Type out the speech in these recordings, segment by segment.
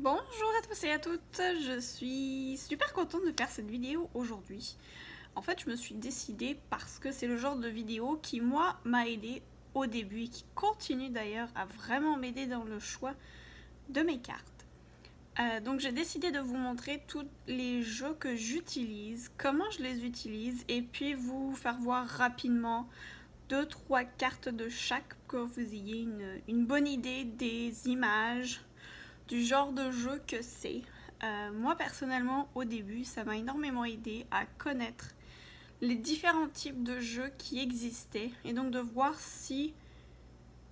Bonjour à tous et à toutes, je suis super contente de faire cette vidéo aujourd'hui. En fait, je me suis décidée parce que c'est le genre de vidéo qui, moi, m'a aidé au début et qui continue d'ailleurs à vraiment m'aider dans le choix de mes cartes. Donc j'ai décidé de vous montrer tous les jeux que j'utilise, comment je les utilise et puis vous faire voir rapidement 2-3 cartes de chaque pour que vous ayez une bonne idée des images, du genre de jeu que c'est. Moi personnellement au début ça m'a énormément aidé à connaître les différents types de jeux qui existaient et donc de voir si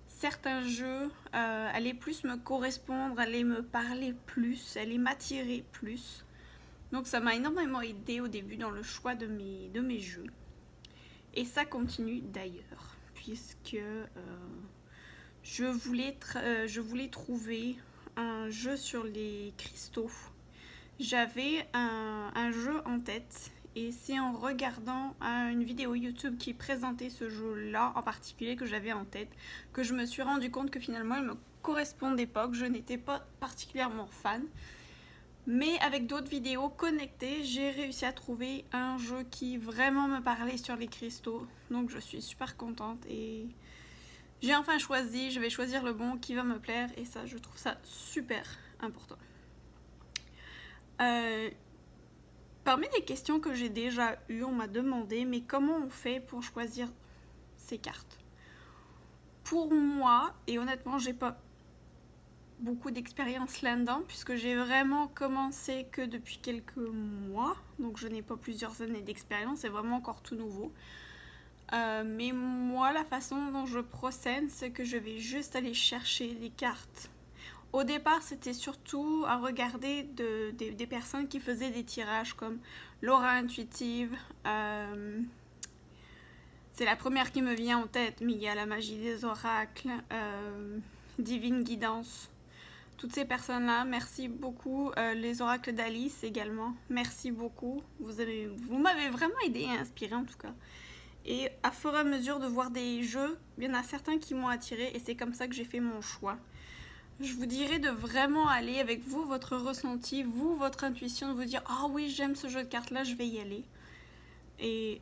certains jeux allaient plus me correspondre, allaient me parler plus, allaient m'attirer plus. Donc ça m'a énormément aidé au début dans le choix de mes jeux. Et ça continue d'ailleurs, puisque je voulais trouver un jeu sur les cristaux. J'avais un jeu en tête et c'est en regardant une vidéo YouTube qui présentait ce jeu-là en particulier que j'avais en tête que je me suis rendu compte que finalement il me correspondait pas, que je n'étais pas particulièrement fan. Mais avec d'autres vidéos connectées, j'ai réussi à trouver un jeu qui vraiment me parlait sur les cristaux. Donc je suis super contente et j'ai enfin choisi, je vais choisir le bon qui va me plaire et ça, je trouve ça super important. Parmi les questions que j'ai déjà eues, on m'a demandé mais comment on fait pour choisir ces cartes? Pour moi, et honnêtement, j'ai pas beaucoup d'expérience là-dedans puisque j'ai vraiment commencé que depuis quelques mois, donc je n'ai pas plusieurs années d'expérience, c'est vraiment encore tout nouveau. Mais moi, la façon dont je procède, c'est que je vais juste aller chercher des cartes. Au départ, c'était surtout à regarder des personnes qui faisaient des tirages comme Laura Intuitive. C'est la première qui me vient en tête, mais il y a la magie des oracles, Divine Guidance. Toutes ces personnes-là, merci beaucoup. Les oracles d'Alice également, merci beaucoup. Vous m'avez vraiment aidé et inspiré en tout cas. Et à fur et à mesure de voir des jeux, il y en a certains qui m'ont attiré et c'est comme ça que j'ai fait mon choix. Je vous dirais de vraiment aller avec vous, votre ressenti, vous, votre intuition, de vous dire « Ah oh oui, j'aime ce jeu de cartes-là, je vais y aller. » Et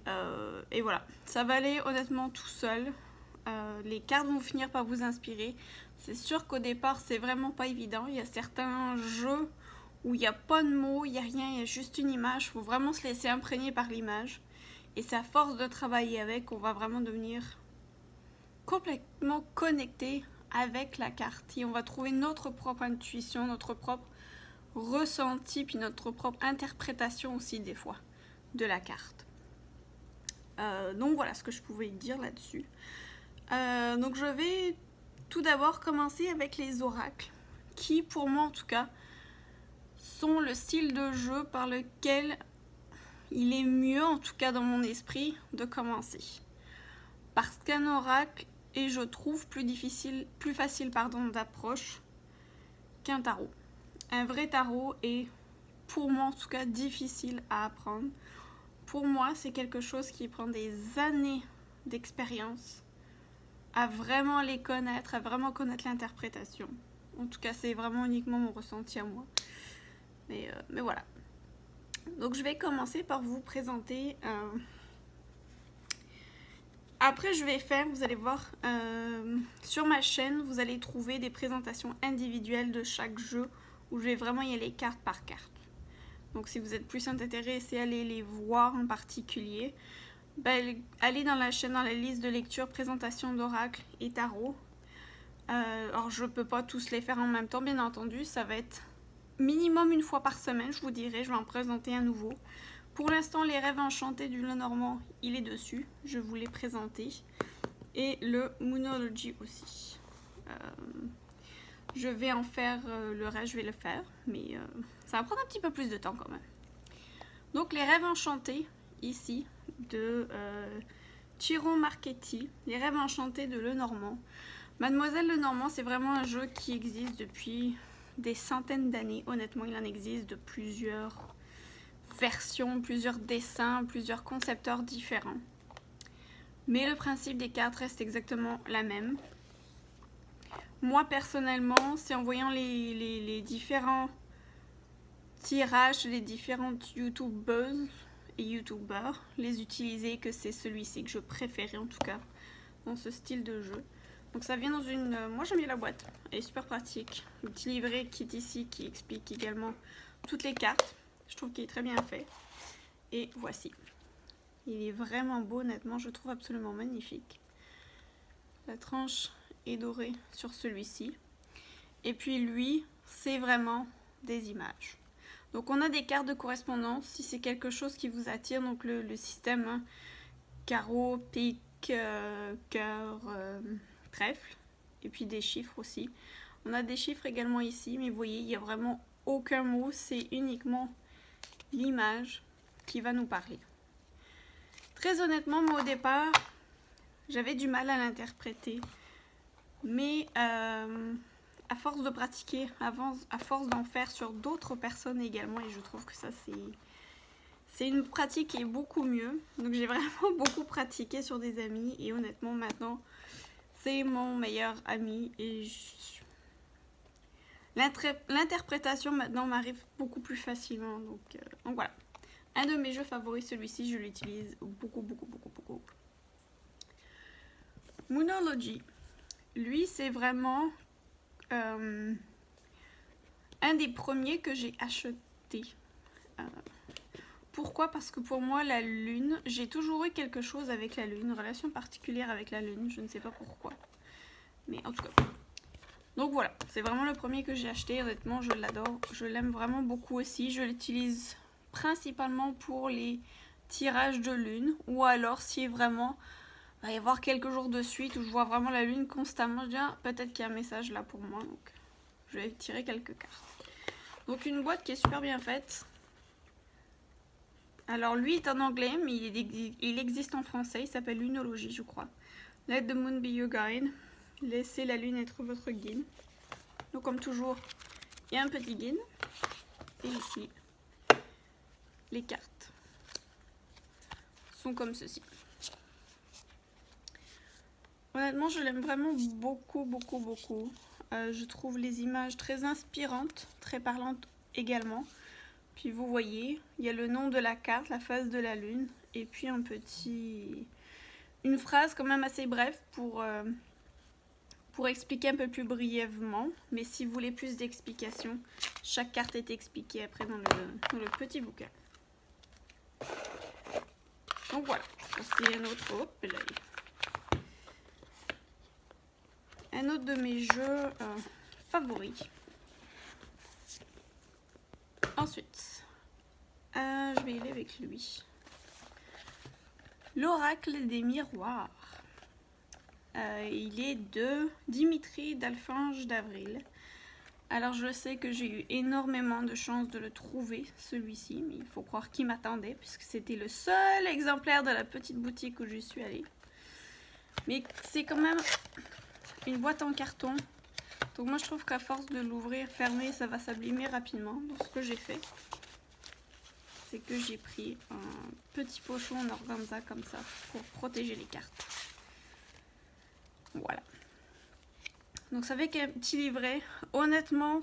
voilà, ça va aller honnêtement tout seul. Les cartes vont finir par vous inspirer. C'est sûr qu'au départ, c'est vraiment pas évident. Il y a certains jeux où il n'y a pas de mots, il n'y a rien, il y a juste une image. Il faut vraiment se laisser imprégner par l'image. Et c'est à force de travailler avec qu'on va vraiment devenir complètement connecté avec la carte. Et on va trouver notre propre intuition, notre propre ressenti, puis notre propre interprétation aussi des fois de la carte. Donc voilà ce que je pouvais dire là-dessus. Donc je vais tout d'abord commencer avec les oracles, qui pour moi en tout cas sont le style de jeu par lequel il est mieux, en tout cas dans mon esprit, de commencer. Parce qu'un oracle est, je trouve, plus facile d'approche qu'un tarot. Un vrai tarot est, pour moi en tout cas, difficile à apprendre. Pour moi, c'est quelque chose qui prend des années d'expérience à vraiment les connaître, à vraiment connaître l'interprétation. En tout cas, c'est vraiment uniquement mon ressenti à moi. Mais voilà. Donc, je vais commencer par vous présenter. Après, je vais faire, vous allez voir, sur ma chaîne, vous allez trouver des présentations individuelles de chaque jeu où je vais vraiment y aller carte par carte. Donc, si vous êtes plus intéressé à aller les voir en particulier, allez dans la chaîne, dans la liste de lecture, présentation d'oracle et tarot. Alors, je ne peux pas tous les faire en même temps, bien entendu. Ça va être minimum une fois par semaine, je vous dirai. Je vais en présenter un nouveau. Pour l'instant, les rêves enchantés du Lenormand, il est dessus. Je vous l'ai présenté. Et le Moonology aussi. Je vais en faire le reste, je vais le faire. Mais ça va prendre un petit peu plus de temps quand même. Donc, les rêves enchantés, ici, de Ciro Marchetti. Les rêves enchantés de Lenormand. Mademoiselle Lenormand, c'est vraiment un jeu qui existe depuis des centaines d'années. Honnêtement, il en existe de plusieurs versions, plusieurs dessins, plusieurs concepteurs différents. Mais le principe des cartes reste exactement la même. moi personnellement, c'est en voyant les différents tirages, les différentes youtubeuses et youtubeurs les utiliser que c'est celui-ci que je préférais en tout cas dans ce style de jeu. Donc ça vient dans une... moi j'aime bien la boîte, elle est super pratique. Le petit livret qui est ici qui explique également toutes les cartes. Je trouve qu'il est très bien fait. Et voici. Il est vraiment beau, honnêtement, je trouve absolument magnifique. La tranche est dorée sur celui-ci. Et puis lui, c'est vraiment des images. Donc on a des cartes de correspondance, si c'est quelque chose qui vous attire, donc le système hein, carreau, pique, cœur, trèfle, et puis des chiffres aussi. On a des chiffres également ici, mais vous voyez, il n'y a vraiment aucun mot, c'est uniquement l'image qui va nous parler. Très honnêtement, moi au départ, j'avais du mal à l'interpréter, mais à force de pratiquer, à force d'en faire sur d'autres personnes également, et je trouve que ça c'est une pratique qui est beaucoup mieux. Donc j'ai vraiment beaucoup pratiqué sur des amis, et honnêtement maintenant, c'est mon meilleur ami, et l'interprétation maintenant m'arrive beaucoup plus facilement. Donc voilà. Un de mes jeux favoris, celui-ci, je l'utilise beaucoup. Moonology. Lui, c'est vraiment un des premiers que j'ai acheté. Pourquoi? Parce que pour moi, la lune, j'ai toujours eu quelque chose avec la lune, une relation particulière avec la lune, je ne sais pas pourquoi. Mais en tout cas. Donc voilà, c'est vraiment le premier que j'ai acheté, honnêtement, je l'adore. Je l'aime vraiment beaucoup aussi. Je l'utilise principalement pour les tirages de lune, ou alors si vraiment il va y avoir quelques jours de suite où je vois vraiment la lune constamment, je dis ah, peut-être qu'il y a un message là pour moi, donc je vais tirer quelques cartes. Donc une boîte qui est super bien faite. Alors lui est en anglais, mais il existe en français, il s'appelle Lunologie je crois. Let the moon be your guide. Laissez la lune être votre guide. Donc comme toujours, il y a un petit guide. Et ici, les cartes sont comme ceci. Honnêtement, je l'aime vraiment beaucoup. Je trouve les images très inspirantes, très parlantes également. Puis vous voyez, il y a le nom de la carte, la phase de la lune, et puis une phrase quand même assez brève pour expliquer un peu plus brièvement. Mais si vous voulez plus d'explications, chaque carte est expliquée après dans le petit bouquin. Donc voilà, c'est un autre. Hop là. Un autre de mes jeux favoris. Ensuite, je vais y aller avec lui. L'oracle des miroirs. Il est de Dimitri d'Alphonse d'Avril. Alors je sais que j'ai eu énormément de chance de le trouver, celui-ci, mais il faut croire qu'il m'attendait, puisque c'était le seul exemplaire de la petite boutique où je suis allée. Mais c'est quand même une boîte en carton. Donc moi je trouve qu'à force de l'ouvrir, fermer, ça va s'abîmer rapidement. Donc ce que j'ai fait, c'est que j'ai pris un petit pochon en organza comme ça pour protéger les cartes. Voilà. Donc ça fait qu'un petit livret. Honnêtement,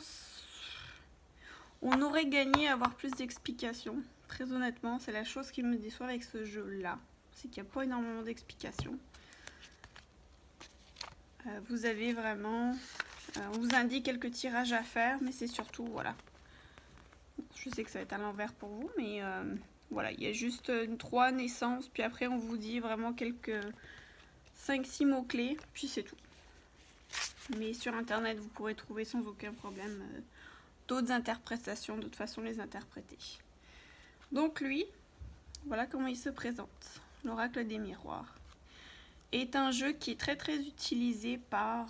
on aurait gagné à avoir plus d'explications. Très honnêtement, c'est la chose qui me déçoit avec ce jeu-là. C'est qu'il n'y a pas énormément d'explications. Vous avez vraiment... on vous indique quelques tirages à faire, mais c'est surtout, voilà. Je sais que ça va être à l'envers pour vous, mais voilà, il y a juste 3 naissances, puis après on vous dit vraiment quelques 5-6 mots-clés, puis c'est tout. Mais sur internet, vous pourrez trouver sans aucun problème d'autres interprétations, d'autres façons de les interpréter. Donc lui, voilà comment il se présente. L'oracle des miroirs est un jeu qui est très utilisé par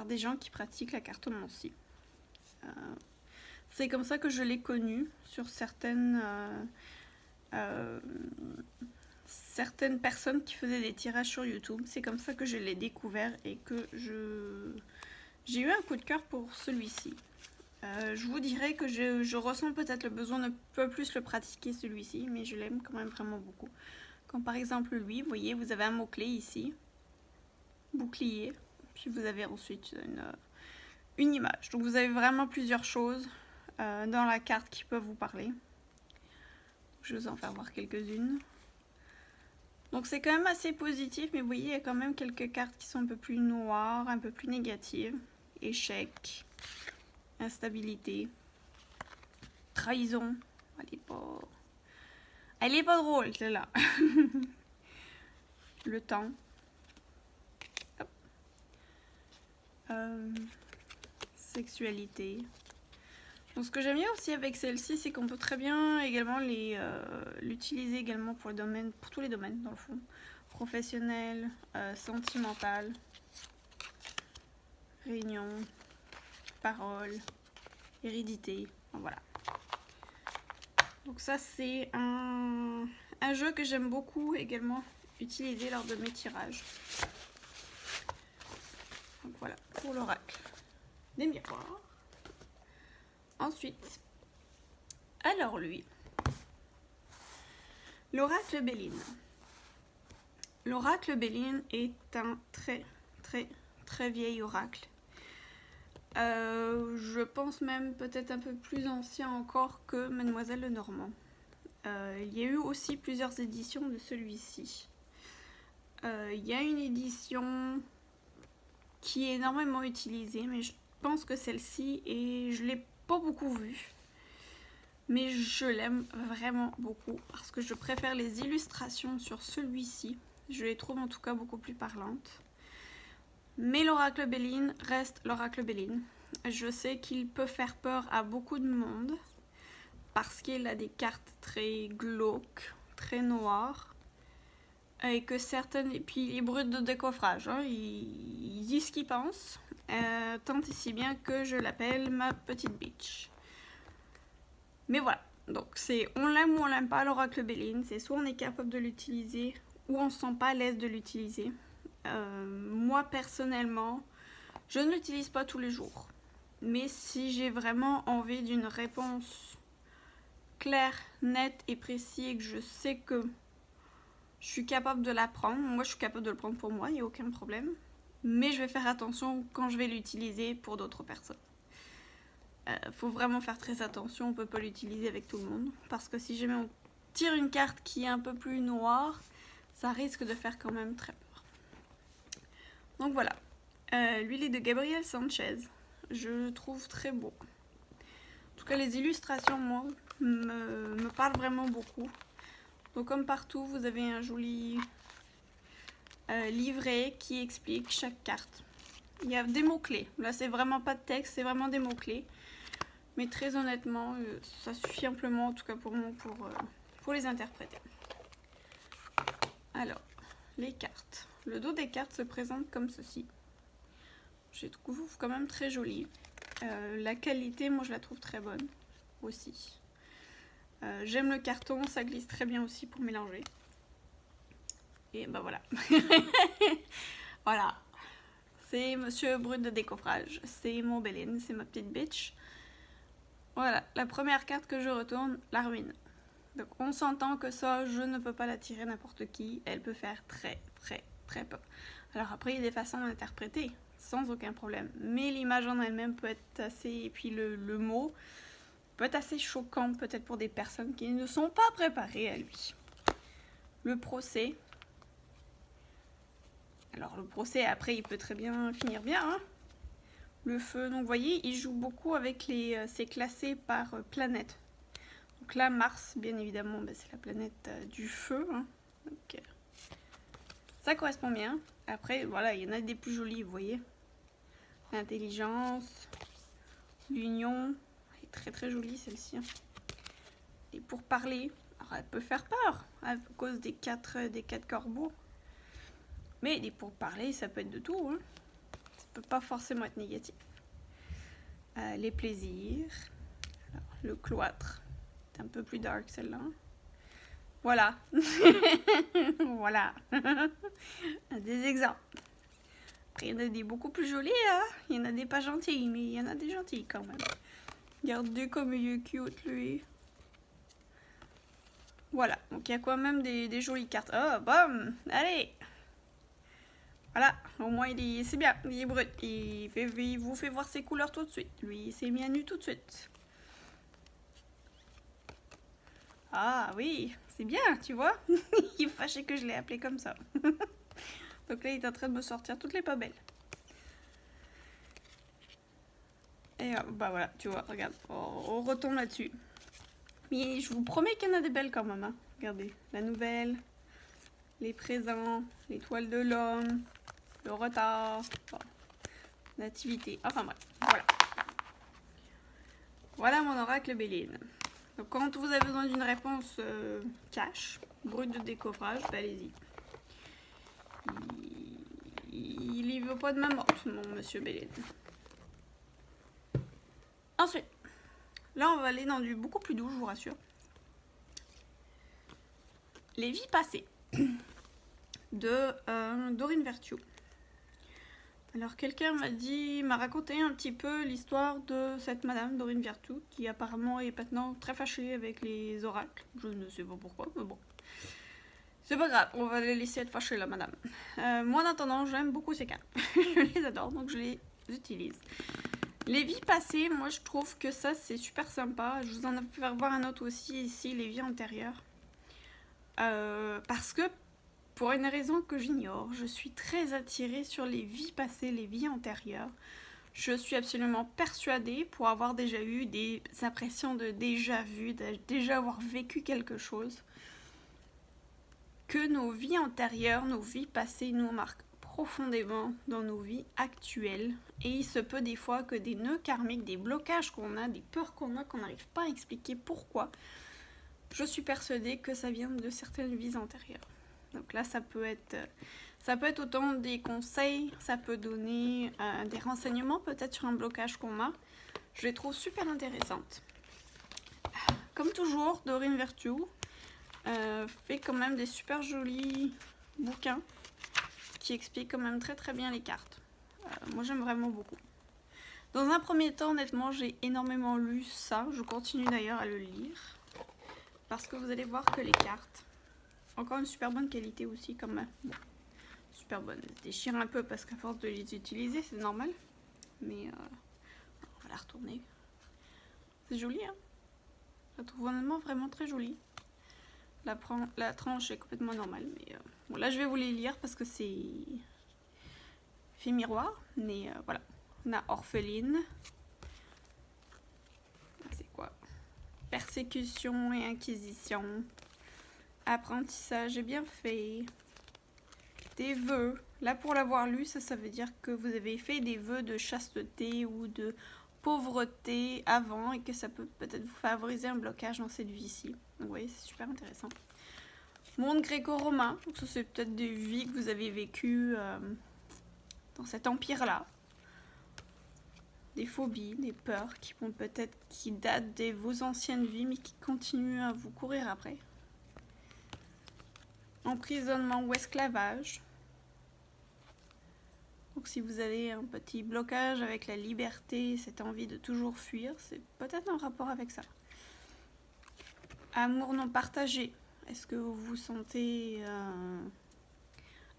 des gens qui pratiquent la cartomancie. C'est comme ça que je l'ai connu sur certaines personnes qui faisaient des tirages sur YouTube. C'est comme ça que je l'ai découvert et que j'ai eu un coup de cœur pour celui-ci. Je vous dirais que je ressens peut-être le besoin d'un peu plus le pratiquer celui-ci, mais je l'aime quand même vraiment beaucoup. Comme par exemple lui, vous voyez, vous avez un mot-clé ici, bouclier, Puis vous avez ensuite une image. Donc vous avez vraiment plusieurs choses dans la carte qui peuvent vous parler. Je vais vous en faire voir quelques-unes. Donc c'est quand même assez positif, mais vous voyez, il y a quand même quelques cartes qui sont un peu plus noires, un peu plus négatives. Échec, instabilité, trahison. Elle est pas drôle, celle-là. Le temps. Sexualité. Donc ce que j'aime bien aussi avec celle-ci, c'est qu'on peut très bien également l'utiliser également pour tous les domaines dans le fond. Professionnel, sentimental, réunion, parole, hérédité, voilà. Donc ça c'est un jeu que j'aime beaucoup également utiliser lors de mes tirages. Donc voilà, pour l'oracle des miroirs. Ensuite, alors lui, l'oracle Béline. L'oracle Béline est un très vieil oracle. Je pense même peut-être un peu plus ancien encore que Mademoiselle Lenormand. Il y a eu aussi plusieurs éditions de celui-ci. Il y a une édition qui est énormément utilisée, mais je pense que celle-ci, et je l'ai pas beaucoup vue, mais je l'aime vraiment beaucoup parce que je préfère les illustrations sur celui-ci. Je les trouve en tout cas beaucoup plus parlantes. Mais l'oracle Béline reste l'oracle Béline. Je sais qu'il peut faire peur à beaucoup de monde parce qu'il a des cartes très glauques, très noires, et que certaines, et puis il brûle de décoffrage, hein. Il dit ce qu'il pense, tant et si bien que je l'appelle ma petite bitch. Mais voilà, donc c'est on l'aime ou on l'aime pas l'oracle Béline, c'est soit on est capable de l'utiliser ou on se sent pas à l'aise de l'utiliser. Moi personnellement, je ne l'utilise pas tous les jours, mais si j'ai vraiment envie d'une réponse claire, nette et précise et que je sais que je suis capable de la prendre, moi je suis capable de le prendre pour moi, il n'y a aucun problème, mais je vais faire attention quand je vais l'utiliser pour d'autres personnes. Faut vraiment faire très attention, on peut pas l'utiliser avec tout le monde, parce que si jamais on tire une carte qui est un peu plus noire, ça risque de faire quand même très peur. Donc voilà, lui il est de Gabriel Sanchez, je le trouve très beau. En tout cas les illustrations, moi, me parlent vraiment beaucoup. Donc comme partout, vous avez un joli livret qui explique chaque carte. Il y a des mots-clés, là c'est vraiment pas de texte, c'est vraiment des mots-clés. Mais très honnêtement, ça suffit amplement, en tout cas pour moi, pour les interpréter. Alors, les cartes. Le dos des cartes se présente comme ceci. Je les trouve quand même très jolies. La qualité, moi je la trouve très bonne aussi. J'aime le carton, ça glisse très bien aussi pour mélanger. Et ben voilà. Voilà. C'est Monsieur Brut de décoffrage. C'est mon Béline, c'est ma petite bitch. Voilà, la première carte que je retourne, la ruine. Donc on s'entend que ça, je ne peux pas la tirer n'importe qui. Elle peut faire très peur. Alors après, il y a des façons d'interpréter, sans aucun problème. Mais l'image en elle-même peut être assez... Et puis le mot peut être assez choquant, peut-être pour des personnes qui ne sont pas préparées à lui. Le procès. Alors le procès, après, il peut très bien finir bien, hein. Le feu, donc vous voyez, il joue beaucoup avec c'est classé par planète. Donc là, Mars, bien évidemment, ben, c'est la planète du feu, hein. Donc, ça correspond bien. Après, voilà, il y en a des plus jolis, vous voyez. L'intelligence, l'union, elle est très jolie celle-ci. Et pour parler, alors elle peut faire peur à cause des quatre corbeaux. Mais des pourparlers, ça peut être de tout, hein. Ça peut pas forcément être négatif. Les plaisirs. Alors, le cloître. C'est un peu plus dark celle-là. Voilà. Voilà. Des exemples. Après, il y en a des beaucoup plus jolis, hein. Il y en a des pas gentils, mais il y en a des gentils quand même. Regardez comme il est cute, lui. Voilà. Donc, il y a quand même des jolies cartes. Oh, bam. Allez. Voilà, au moins c'est bien, il est brut. Il vous fait voir ses couleurs tout de suite. Lui, il s'est mis à nu tout de suite. Ah oui, c'est bien, tu vois. Il est fâché que je l'ai appelé comme ça. Donc là, il est en train de me sortir toutes les pas belles. Et bah voilà, tu vois, regarde, on retombe là-dessus. Mais je vous promets qu'il y en a des belles quand même. Hein. Regardez, la nouvelle, les présents, l'étoile de l'homme, le retard, bon, nativité, enfin bref, voilà. Voilà mon oracle Béline. Donc quand vous avez besoin d'une réponse cash, brute de décoffrage, bah allez-y. Il y veut pas de ma morte, mon monsieur Béline. Ensuite, là on va aller dans du beaucoup plus doux, je vous rassure. Les vies passées de Dorine Virtue. Alors quelqu'un m'a raconté un petit peu l'histoire de cette madame Dorine Virtue qui apparemment est maintenant très fâchée avec les oracles. Je ne sais pas pourquoi, mais bon. C'est pas grave, on va les laisser être fâchée la madame. Moi en attendant, j'aime beaucoup ces cartes. Je les adore, donc je les utilise. Les vies passées, moi je trouve que ça c'est super sympa. Je vous en ai fait voir un autre aussi ici, les vies antérieures. Parce que pour une raison que j'ignore, je suis très attirée sur les vies passées, les vies antérieures. Je suis absolument persuadée, pour avoir déjà eu des impressions de déjà vu, de déjà avoir vécu quelque chose, que nos vies antérieures, nos vies passées nous marquent profondément dans nos vies actuelles. Et il se peut des fois que des nœuds karmiques, des blocages qu'on a, des peurs qu'on n'arrive pas à expliquer pourquoi, je suis persuadée que ça vient de certaines vies antérieures. Donc là, ça peut être autant des conseils, ça peut donner des renseignements peut-être sur un blocage qu'on a. Je les trouve super intéressantes. Comme toujours, Dorine Virtue fait quand même des super jolis bouquins qui expliquent quand même très très bien les cartes. Moi, j'aime vraiment beaucoup. Dans un premier temps, honnêtement, j'ai énormément lu ça. Je continue d'ailleurs à le lire. Parce que vous allez voir que les cartes, encore une super bonne qualité aussi quand même. Bon, super bonne. Elle se déchire un peu parce qu'à force de les utiliser, c'est normal. Mais on va la retourner. C'est joli, hein. Je la trouve honnêtement vraiment très jolie. La tranche est complètement normale. Mais bon, là, je vais vous les lire parce que c'est fait miroir. Mais voilà. On a orpheline. C'est quoi? Persécution et inquisition. Apprentissage et bienfait. Des vœux. Là, pour l'avoir lu, ça veut dire que vous avez fait des vœux de chasteté ou de pauvreté avant et que ça peut peut-être vous favoriser un blocage dans cette vie-ci. Donc, vous voyez, c'est super intéressant. Monde gréco-romain. Donc, ça, c'est peut-être des vies que vous avez vécues dans cet empire-là. Des phobies, des peurs qui datent de vos anciennes vies mais qui continuent à vous courir après. Emprisonnement ou esclavage. Donc si vous avez un petit blocage avec la liberté, cette envie de toujours fuir, c'est peut-être un rapport avec ça. Amour non partagé. Est-ce que vous vous sentez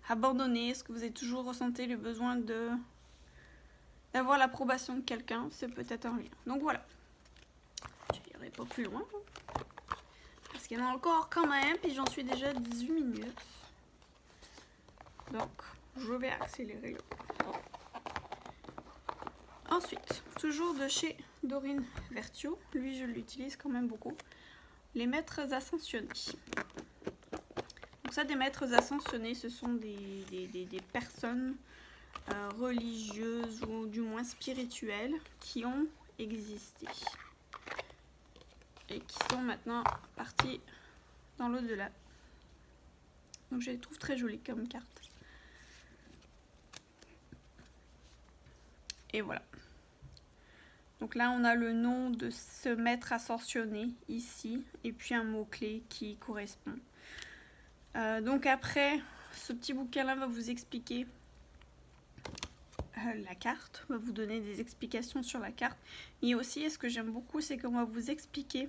abandonné? Est-ce que vous avez toujours ressenti le besoin d'avoir l'approbation de quelqu'un? C'est peut-être un lien. Donc voilà. Je n'irai pas plus loin. Parce qu'il y en a encore quand même, puis j'en suis déjà à 18 minutes. Donc, je vais accélérer. Ensuite, toujours de chez Dorine Virtue, lui je l'utilise quand même beaucoup, les maîtres ascensionnés. Donc ça, des maîtres ascensionnés, ce sont des personnes religieuses ou du moins spirituelles qui ont existé et qui sont maintenant parties dans l'au-delà. Donc je les trouve très jolies comme carte. Et voilà. Donc là, on a le nom de ce maître ascensionné ici, et puis un mot-clé qui correspond. Donc après, ce petit bouquin-là va vous expliquer la carte, va vous donner des explications sur la carte. Et aussi, ce que j'aime beaucoup, c'est qu'on va vous expliquer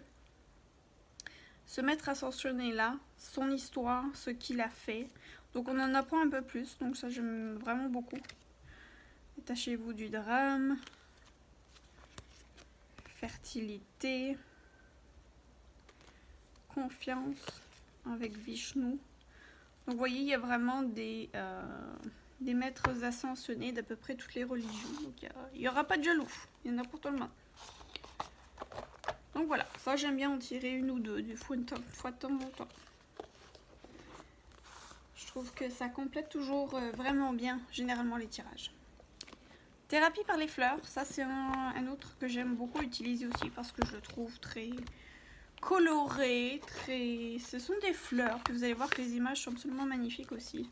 ce maître ascensionné-là, son histoire, ce qu'il a fait. Donc on en apprend un peu plus, donc ça j'aime vraiment beaucoup. Détachez-vous du drame. Fertilité. Confiance avec Vishnu. Donc vous voyez, il y a vraiment des maîtres ascensionnés d'à peu près toutes les religions. Donc il n'y aura pas de jaloux, il y en a pour tout le monde. Donc voilà, ça j'aime bien en tirer une ou deux, des fois de temps en temps. Je trouve que ça complète toujours vraiment bien, généralement, les tirages. Thérapie par les fleurs, ça c'est un autre que j'aime beaucoup utiliser aussi parce que je le trouve très coloré, ce sont des fleurs, puis vous allez voir que les images sont absolument magnifiques aussi.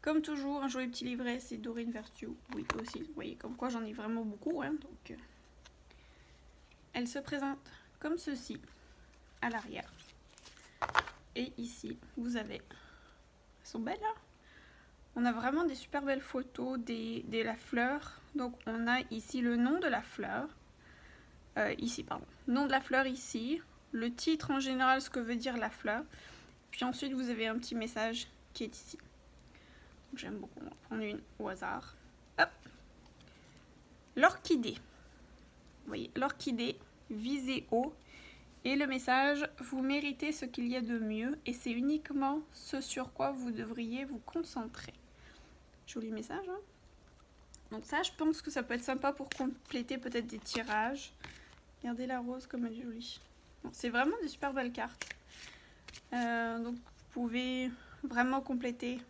Comme toujours, un joli petit livret, c'est Doreen Virtue. Oui, aussi, vous voyez, comme quoi j'en ai vraiment beaucoup, hein, donc... Elle se présente comme ceci, à l'arrière. Et ici, vous avez... Elles sont belles, hein. On a vraiment des super belles photos de la fleur. Donc, on a ici le nom de la fleur. Ici, pardon. Nom de la fleur ici. Le titre en général, ce que veut dire la fleur. Puis ensuite, vous avez un petit message qui est ici. J'aime beaucoup. On va prendre une au hasard. Hop. L'orchidée. Vous voyez, l'orchidée, visez haut. Et le message, vous méritez ce qu'il y a de mieux. Et c'est uniquement ce sur quoi vous devriez vous concentrer. Joli message, hein? Donc ça, je pense que ça peut être sympa pour compléter peut-être des tirages. Regardez la rose comme elle est jolie. C'est vraiment des super belles cartes. Donc vous pouvez vraiment compléter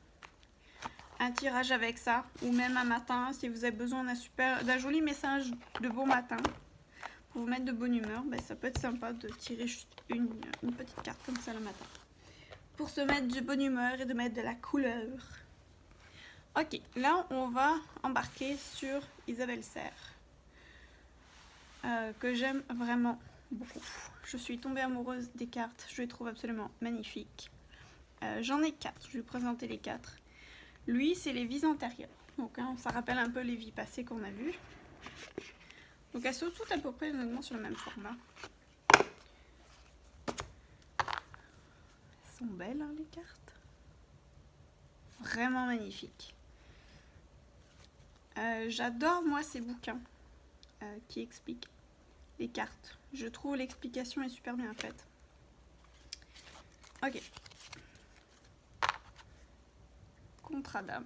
un tirage avec ça. Ou même un matin, si vous avez besoin d'un joli message de bon matin. Pour vous mettre de bonne humeur, ben, ça peut être sympa de tirer juste une petite carte comme ça le matin. Pour se mettre de bonne humeur et de mettre de la couleur. Ok, là on va embarquer sur Isabelle Serre, que j'aime vraiment beaucoup. Je suis tombée amoureuse des cartes, je les trouve absolument magnifiques. J'en ai 4, je vais vous présenter les 4. Lui, c'est les vies antérieures, donc hein, ça rappelle un peu les vies passées qu'on a vues. Donc elles sont toutes à peu près sur le même format. Elles sont belles, hein, les cartes. Vraiment magnifiques. J'adore moi ces bouquins qui expliquent les cartes. Je trouve l'explication est super bien faite. Ok. Contradame.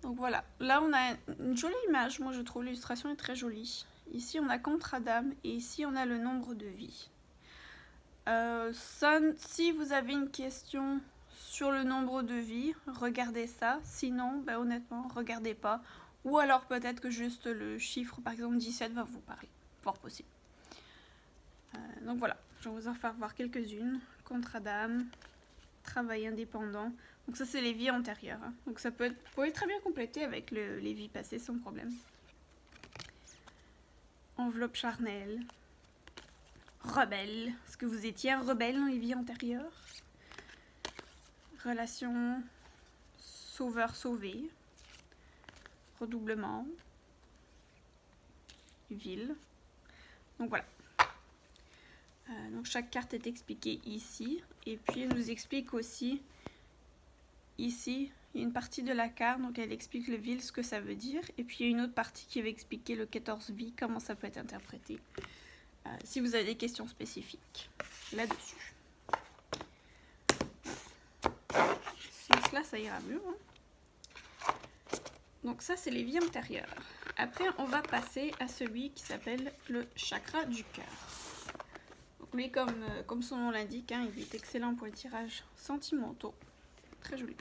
Donc voilà, là on a une jolie image, moi je trouve l'illustration est très jolie. Ici on a Contradame et ici on a le nombre de vies. Si vous avez une question sur le nombre de vies, regardez ça. Sinon, ben, honnêtement, regardez pas. Ou alors peut-être que juste le chiffre, par exemple 17, va vous parler. Fort possible. Donc voilà, je vais vous en faire voir quelques-unes. Contradame, travail indépendant. Donc ça, c'est les vies antérieures. Hein. Donc ça peut être, vous pouvez très bien compléter avec les vies passées sans problème. Enveloppe charnelle. Rebelle. Est-ce que vous étiez un rebelle dans les vies antérieures? Relation sauveur-sauvé. Redoublement. Ville. Donc voilà. Donc chaque carte est expliquée ici. Et puis elle nous explique aussi ici, il y a une partie de la carte, donc elle explique le ville, ce que ça veut dire. Et puis il y a une autre partie qui va expliquer le 14 vies, comment ça peut être interprété. Si vous avez des questions spécifiques là-dessus. Sans cela, ça ira mieux. Hein. Donc ça, c'est les vies antérieures. Après, on va passer à celui qui s'appelle le chakra du cœur. Mais comme son nom l'indique, hein, il est excellent pour les tirages sentimentaux. Très joli.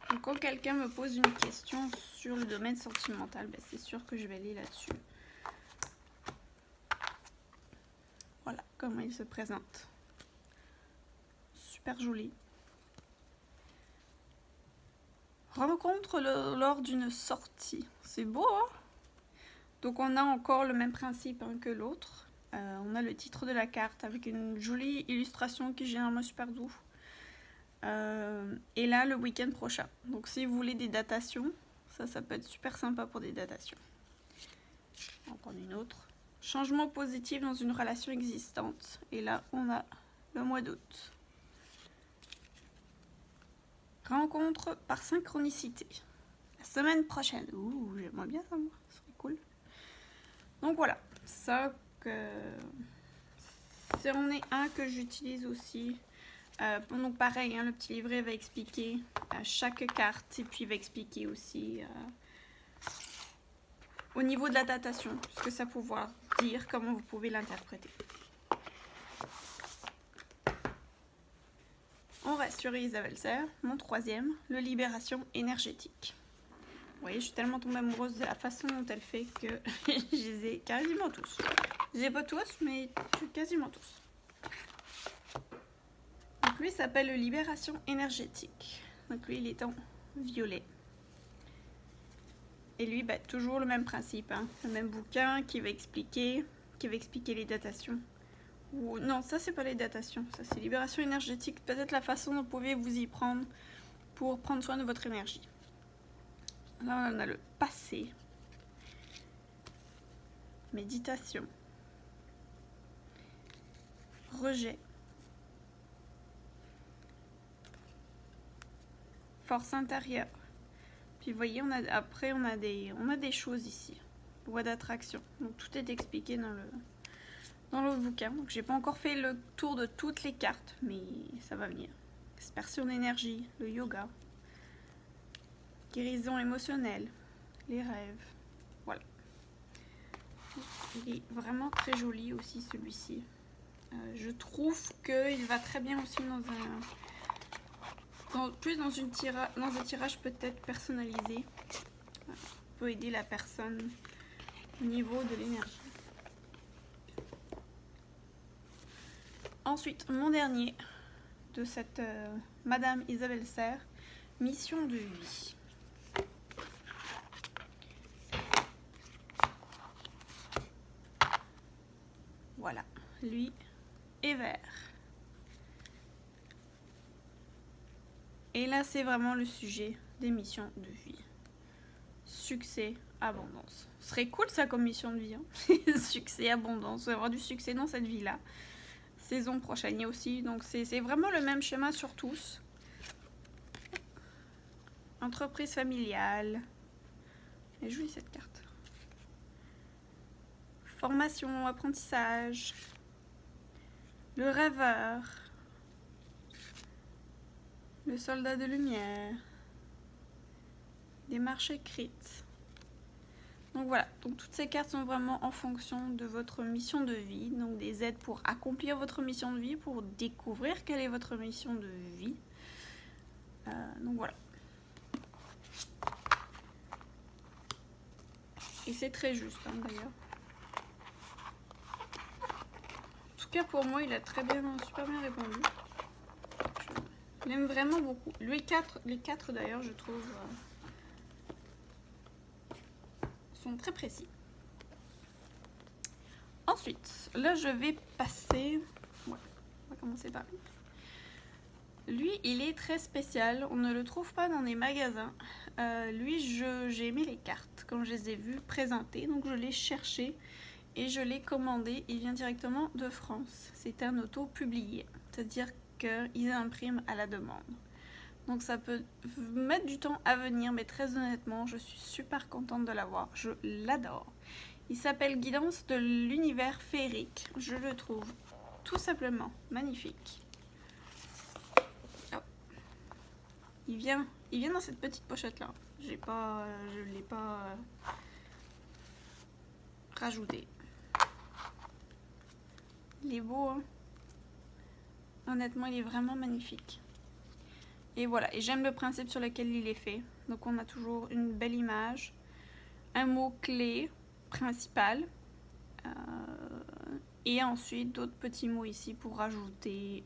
Donc quand quelqu'un me pose une question sur le domaine sentimental, ben c'est sûr que je vais aller là-dessus. Voilà comment il se présente. Super joli. Rencontre lors d'une sortie. C'est beau, hein? Donc on a encore le même principe hein, que l'autre. On a le titre de la carte avec une jolie illustration qui est généralement super doux. Et là, le week-end prochain. Donc si vous voulez des datations, ça peut être super sympa pour des datations. On va prendre une autre. Changement positif dans une relation existante. Et là, on a le mois d'août. Rencontre par synchronicité. La semaine prochaine. Ouh, j'aimerais bien ça, moi. Ce serait cool. Donc voilà, ça que... c'en est un que j'utilise aussi. Donc pareil, hein, le petit livret va expliquer chaque carte et puis il va expliquer aussi au niveau de la datation ce que ça pouvoir dire, comment vous pouvez l'interpréter. On reste sur Isabelle Serre, mon troisième, le Libération énergétique. Vous voyez, je suis tellement tombée amoureuse de la façon dont elle fait que je les ai quasiment tous. Je les ai pas tous, mais quasiment tous. Donc lui s'appelle le Libération énergétique. Donc lui, il est en violet. Et lui, bah, toujours le même principe, hein. Le même bouquin qui va expliquer les datations. Ou non, ça c'est pas les datations, ça c'est Libération énergétique. Peut-être la façon dont vous pouvez vous y prendre pour prendre soin de votre énergie. Là, on a le passé, méditation, rejet, force intérieure. Puis vous voyez, après on a des choses ici. Loi d'attraction. Donc tout est expliqué dans le bouquin. Donc j'ai pas encore fait le tour de toutes les cartes, mais ça va venir. Dispersion d'énergie, le yoga, guérison émotionnelle, les rêves. Voilà. Il est vraiment très joli aussi celui-ci. Je trouve qu'il va très bien aussi dans un tirage peut-être personnalisé. Peut aider la personne au niveau de l'énergie. Ensuite, mon dernier de cette Madame Isabelle Serre, mission de vie. Voilà, lui est vert. Et là, c'est vraiment le sujet des missions de vie. Succès, abondance. Ce serait cool ça comme mission de vie. Hein. Succès, abondance. Avoir du succès dans cette vie-là. Saison prochaine, il y a aussi. Donc c'est vraiment le même schéma sur tous. Entreprise familiale. Elle est jolie cette carte. Formation, apprentissage. Le rêveur. Le soldat de lumière. Démarche écrite. Donc voilà, donc toutes ces cartes sont vraiment en fonction de votre mission de vie, donc des aides pour accomplir votre mission de vie, pour découvrir quelle est votre mission de vie. Donc voilà. Et c'est très juste hein, d'ailleurs. En tout cas pour moi, il a super bien répondu. Je l'aime vraiment beaucoup. Les quatre d'ailleurs, je trouve, sont très précis. Ensuite, là je vais passer... Ouais, on va commencer par lui. Lui, il est très spécial. On ne le trouve pas dans les magasins. Lui, j'ai aimé les cartes quand je les ai vues présentées. Donc je l'ai cherché et je l'ai commandé. Il vient directement de France. C'est un auto-publié. C'est-à-dire qu'ils impriment à la demande. Donc ça peut mettre du temps à venir, mais très honnêtement, je suis super contente de l'avoir. Je l'adore. Il s'appelle Guidance de l'univers féerique. Je le trouve tout simplement magnifique. Oh. Il vient dans cette petite pochette là. Je l'ai pas rajouté. Il est beau, hein. Honnêtement, il est vraiment magnifique. Et voilà, et j'aime le principe sur lequel il est fait. Donc on a toujours une belle image, un mot-clé principal, et ensuite d'autres petits mots ici pour rajouter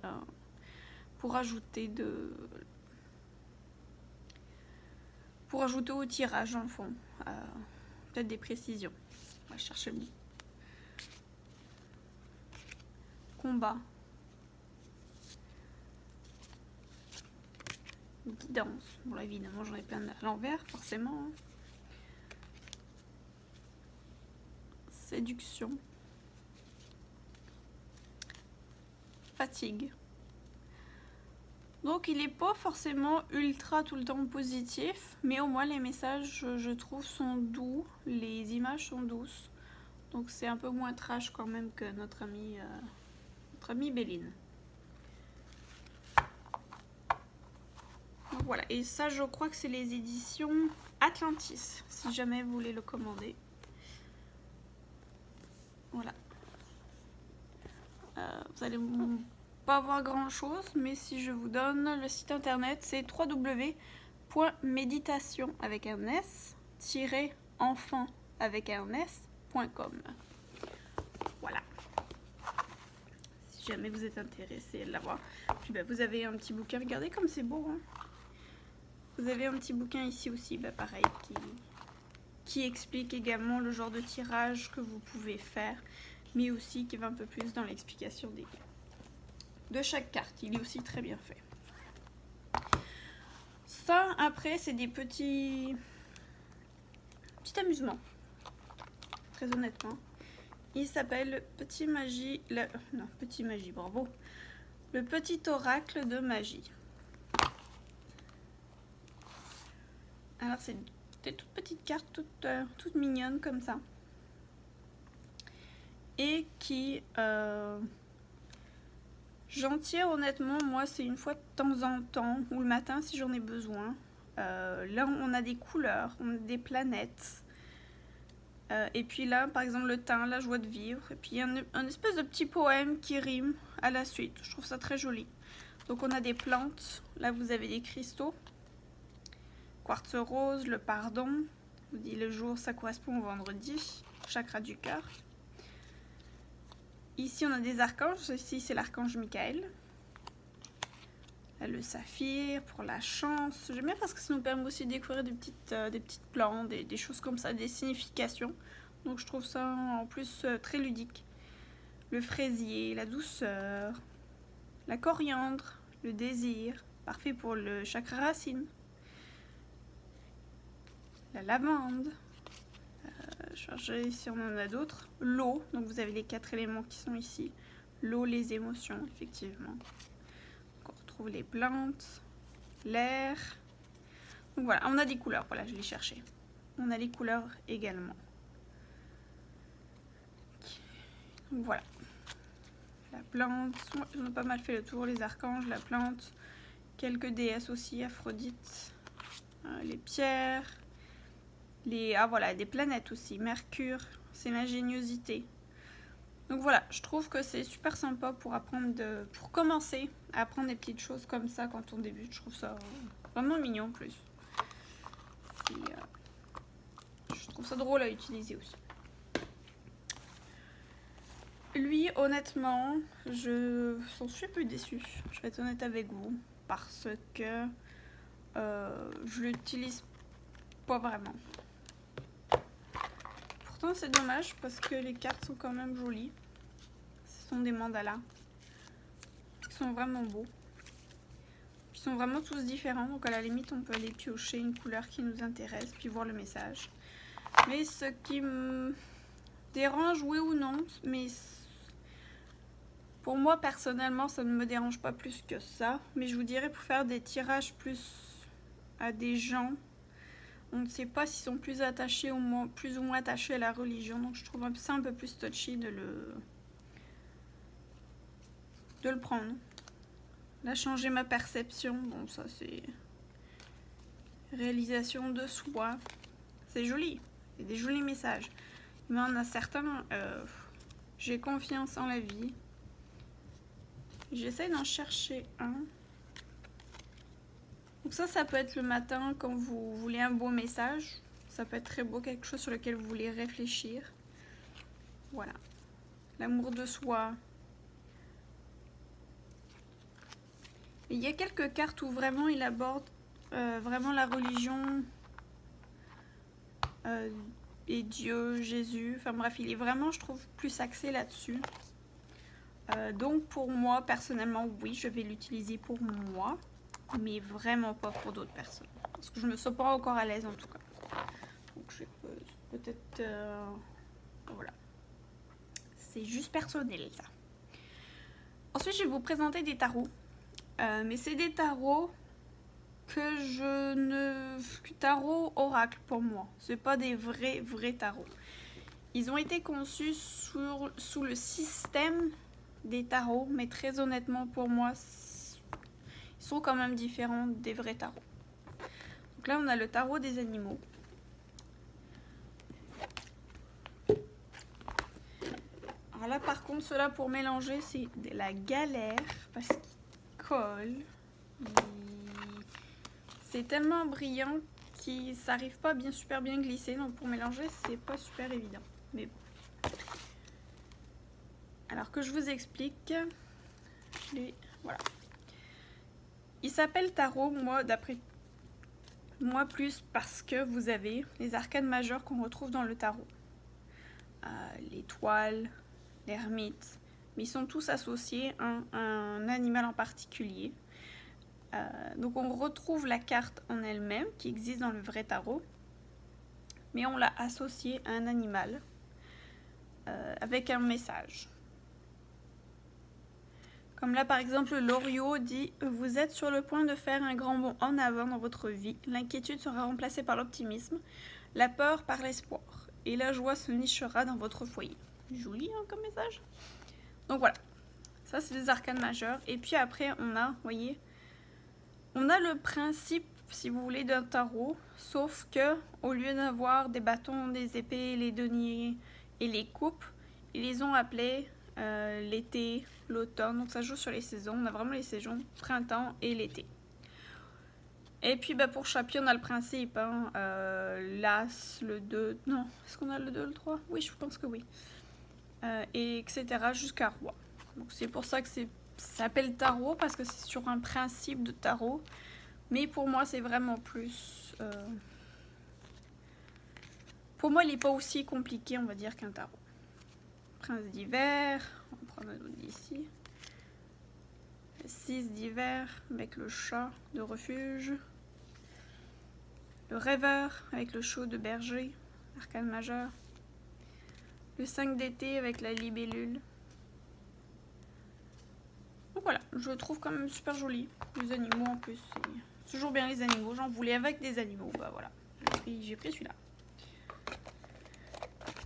au tirage dans le fond. Peut-être des précisions. On va chercher le mot. Combat. Guidance. Bon là évidemment j'en ai plein à l'envers forcément. Hein. Séduction. fatigue. Donc il n'est pas forcément ultra tout le temps positif, mais au moins les messages, je trouve, sont doux, les images sont douces. Donc c'est un peu moins trash quand même que notre amie Béline. Donc voilà, et ça je crois que c'est les éditions Atlantis, si jamais vous voulez le commander. Voilà. Vous allez pas voir grand chose, mais si je vous donne le site internet, c'est www.méditation avec un s-enfant avec un s.com. Voilà. Si jamais vous êtes intéressé à l'avoir. Puis bah, vous avez un petit bouquin, regardez comme c'est beau. Hein. Vous avez un petit bouquin ici aussi, bah, pareil, qui explique également le genre de tirage que vous pouvez faire, mais aussi qui va un peu plus dans l'explication de chaque carte. Il est aussi très bien fait. Ça, après, c'est des petits amusements. Très honnêtement. Il s'appelle Petit Magie... Non, Petit Magie, bravo. Le Petit Oracle de Magie. Alors, c'est des toutes petites cartes, toutes mignonnes comme ça. Et qui... J'en tire honnêtement, moi c'est une fois de temps en temps, ou le matin si j'en ai besoin. Là on a des couleurs, on a des planètes. Et puis là par exemple le thym, la joie de vivre. Et puis il y a un espèce de petit poème qui rime à la suite. Je trouve ça très joli. Donc on a des plantes, là vous avez des cristaux. Quartz rose, le pardon. Je vous dis le jour ça correspond au vendredi. Chakra du cœur. Ici, on a des archanges. Ici, c'est l'archange Michael. Le saphir pour la chance. J'aime bien parce que ça nous permet aussi de découvrir des petites plantes, des choses comme ça, des significations. Donc, je trouve ça en plus très ludique. Le fraisier, la douceur, la coriandre, le désir. Parfait pour le chakra racine. La lavande. Ici on en a d'autres. L'eau, donc vous avez les 4 éléments qui sont ici. L'eau, les émotions, effectivement. Donc on retrouve les plantes, l'air. Donc voilà, on a des couleurs, voilà, je l'ai cherché. On a les couleurs également. Donc voilà. La plante, on a pas mal fait le tour, les archanges, la plante, quelques déesses aussi, Aphrodite, les pierres. Voilà, des planètes aussi. Mercure, c'est l'ingéniosité. Donc voilà, je trouve que c'est super sympa pour pour commencer à apprendre des petites choses comme ça quand on débute. Je trouve ça vraiment mignon en plus. Je trouve ça drôle à utiliser aussi. Lui, honnêtement, je suis un peu déçue. Je vais être honnête avec vous. Parce que je l'utilise pas vraiment. Pourtant c'est dommage parce que les cartes sont quand même jolies. Ce sont des mandalas. Ils sont vraiment beaux. Ils sont vraiment tous différents. Donc à la limite on peut aller piocher une couleur qui nous intéresse. Puis voir le message. Mais ce qui me dérange, oui ou non. Mais pour moi personnellement ça ne me dérange pas plus que ça. Mais je vous dirais pour faire des tirages plus à des gens. On ne sait pas s'ils sont plus attachés ou plus ou moins attachés à la religion. Donc je trouve ça un peu plus touchy de le prendre. Là, changer ma perception. Bon, ça c'est réalisation de soi. C'est joli. Il y a des jolis messages. Mais on a certains... j'ai confiance en la vie. J'essaie d'en chercher un. Donc ça peut être le matin quand vous voulez un beau message. Ça peut être très beau, quelque chose sur lequel vous voulez réfléchir. Voilà. L'amour de soi. Et il y a quelques cartes où vraiment il aborde vraiment la religion et Dieu, Jésus. Enfin bref, il est vraiment, je trouve, plus axé là-dessus. Donc pour moi, personnellement, oui, je vais l'utiliser pour moi. Mais vraiment pas pour d'autres personnes. Parce que je me sens pas encore à l'aise en tout cas. Donc je vais peut-être... voilà. C'est juste personnel ça. Ensuite, je vais vous présenter des tarots. Mais c'est des tarots tarots oracle pour moi. C'est pas des vrais tarots. Ils ont été conçus sous le système des tarots, mais très honnêtement pour moi, ils sont quand même différents des vrais tarots. Donc là, on a le tarot des animaux. Alors là, par contre, cela pour mélanger, c'est de la galère parce qu'il colle. C'est tellement brillant qu'il n'arrive pas à super bien glisser. Donc pour mélanger, c'est pas super évident. Mais bon. Alors que je vous explique. Voilà. Il s'appelle tarot, moi, d'après moi, plus parce que vous avez les arcanes majeures qu'on retrouve dans le tarot. L'étoile, l'ermite, mais ils sont tous associés à un animal en particulier. Donc on retrouve la carte en elle-même qui existe dans le vrai tarot, mais on l'a associée à un animal avec un message. Comme là par exemple l'Oriot dit « Vous êtes sur le point de faire un grand bond en avant dans votre vie. L'inquiétude sera remplacée par l'optimisme, la peur par l'espoir, et la joie se nichera dans votre foyer. » Joli hein, comme message. Donc voilà, ça c'est des arcanes majeures. Et puis après on a, vous voyez, on a le principe, si vous voulez, d'un tarot, sauf que au lieu d'avoir des bâtons, des épées, les deniers et les coupes, ils les ont appelés l'été, l'automne. Donc ça joue sur les saisons. On a vraiment les saisons printemps et l'été. Et puis pour chapitre, on a le principe. Hein, l'As, le 2. Non, est-ce qu'on a le 2, le 3? Oui, je pense que oui. Et etc. jusqu'à roi. Donc c'est pour ça que ça s'appelle tarot, parce que c'est sur un principe de tarot. Mais pour moi, c'est vraiment plus... Pour moi, il n'est pas aussi compliqué, on va dire, qu'un tarot. Prince d'hiver, on va prendre un autre d'ici. 6 d'hiver avec le chat de refuge. Le rêveur avec le chou de berger, arcane majeur. Le 5 d'été avec la libellule. Donc voilà, je le trouve quand même super joli. Les animaux en plus, c'est toujours bien les animaux. J'en voulais avec des animaux, bah voilà. J'ai pris celui-là.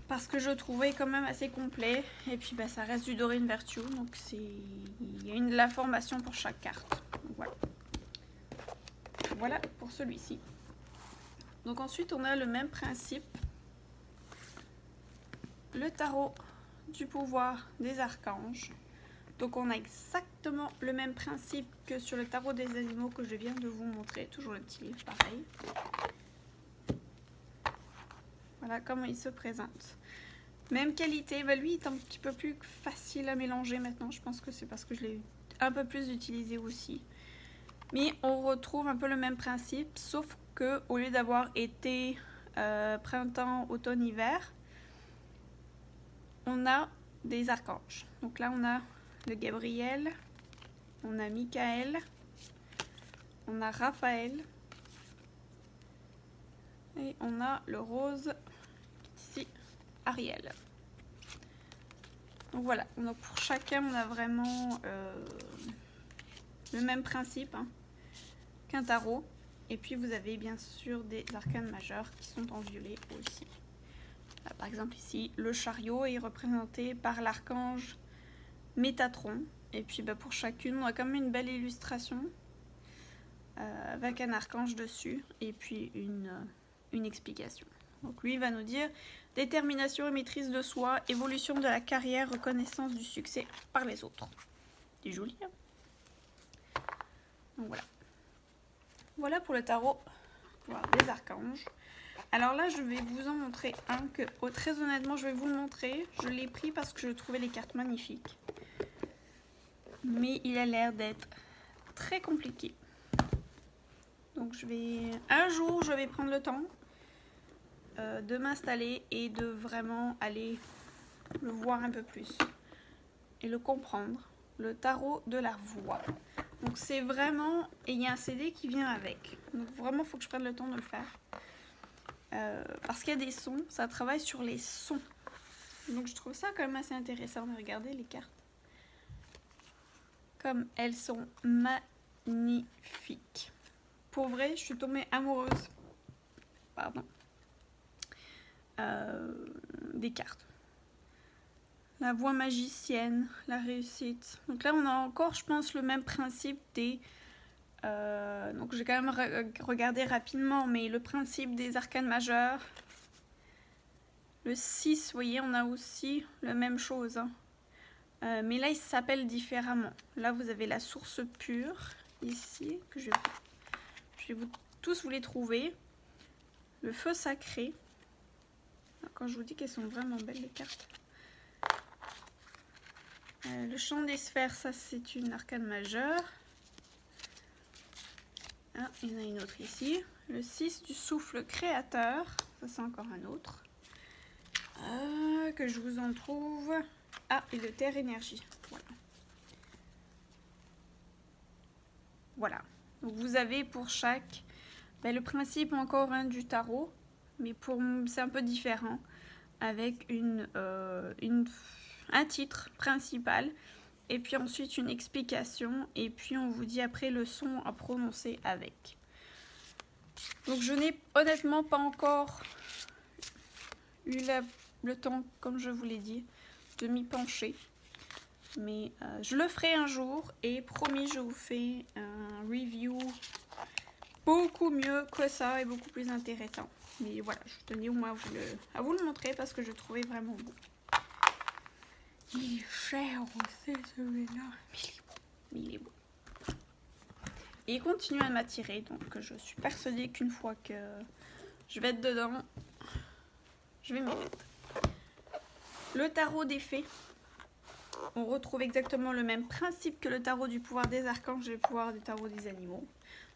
Parce que je trouvais quand même assez complet. Et puis ça reste du Doreen Virtue. Donc il y a de l'information pour chaque carte. Donc, voilà. Voilà pour celui-ci. Donc ensuite on a le même principe. Le tarot du pouvoir des archanges. Donc on a exactement le même principe que sur le tarot des animaux que je viens de vous montrer. Toujours le petit livre pareil. Voilà comment il se présente. Même qualité, lui est un petit peu plus facile à mélanger maintenant. Je pense que c'est parce que je l'ai un peu plus utilisé aussi. Mais on retrouve un peu le même principe, sauf que au lieu d'avoir été printemps, automne, hiver, on a des archanges. Donc là on a le Gabriel, on a Michael, on a Raphaël et on a le rose ici, Ariel. Donc voilà, donc pour chacun on a vraiment le même principe hein, qu'un tarot. Et puis vous avez bien sûr des arcanes majeures qui sont en violet aussi. Là, par exemple ici, le chariot est représenté par l'archange Métatron. Et puis pour chacune, on a quand même une belle illustration avec un archange dessus et puis une explication. Donc lui va nous dire détermination et maîtrise de soi, évolution de la carrière, reconnaissance du succès par les autres. C'est joli hein. Donc voilà. Voilà pour le tarot des archanges. Alors là, je vais vous en montrer un que, très honnêtement, je vais vous le montrer. Je l'ai pris parce que je trouvais les cartes magnifiques. Mais il a l'air d'être très compliqué. Donc un jour, je vais prendre le temps de m'installer et de vraiment aller le voir un peu plus. Et le comprendre. Le tarot de la voix. Donc c'est vraiment... Et il y a un CD qui vient avec. Donc vraiment, il faut que je prenne le temps de le faire. Parce qu'il y a des sons, ça travaille sur les sons. Donc je trouve ça quand même assez intéressant de regarder les cartes. comme elles sont magnifiques. Pour vrai, je suis tombée amoureuse, pardon, des cartes. La voix magicienne, la réussite. Donc là, on a encore, je pense, le même principe des... donc j'ai quand même regardé rapidement, mais le principe des arcanes majeures. Le 6, vous voyez, on a aussi la même chose. Hein. Mais là, il s'appelle différemment. Là, vous avez la source pure, ici, que je vais tous vous les trouver. Le feu sacré. Quand je vous dis qu'elles sont vraiment belles, les cartes. Le chant des sphères, ça, c'est une arcane majeure. Ah, il y en a une autre ici. Le 6 du souffle créateur. Ça, c'est encore un autre. Que je vous en trouve. Ah, et le terre énergie. Voilà. Voilà. Donc vous avez pour chaque le principe encore du tarot, mais c'est un peu différent, avec un titre principal, et puis ensuite une explication, et puis on vous dit après le son à prononcer avec. Donc je n'ai honnêtement pas encore eu le temps, comme je vous l'ai dit, de m'y pencher. Mais je le ferai un jour et promis, je vous fais un review beaucoup mieux que ça et beaucoup plus intéressant. Mais voilà, je tenais au moins à vous le montrer parce que je trouvais vraiment beau. Il est cher aussi celui-là. Mais il est beau. Et il continue à m'attirer, donc je suis persuadée qu'une fois que je vais être dedans, je vais m'y mettre. Le tarot des fées. On retrouve exactement le même principe que le tarot du pouvoir des archanges et le pouvoir du tarot des animaux.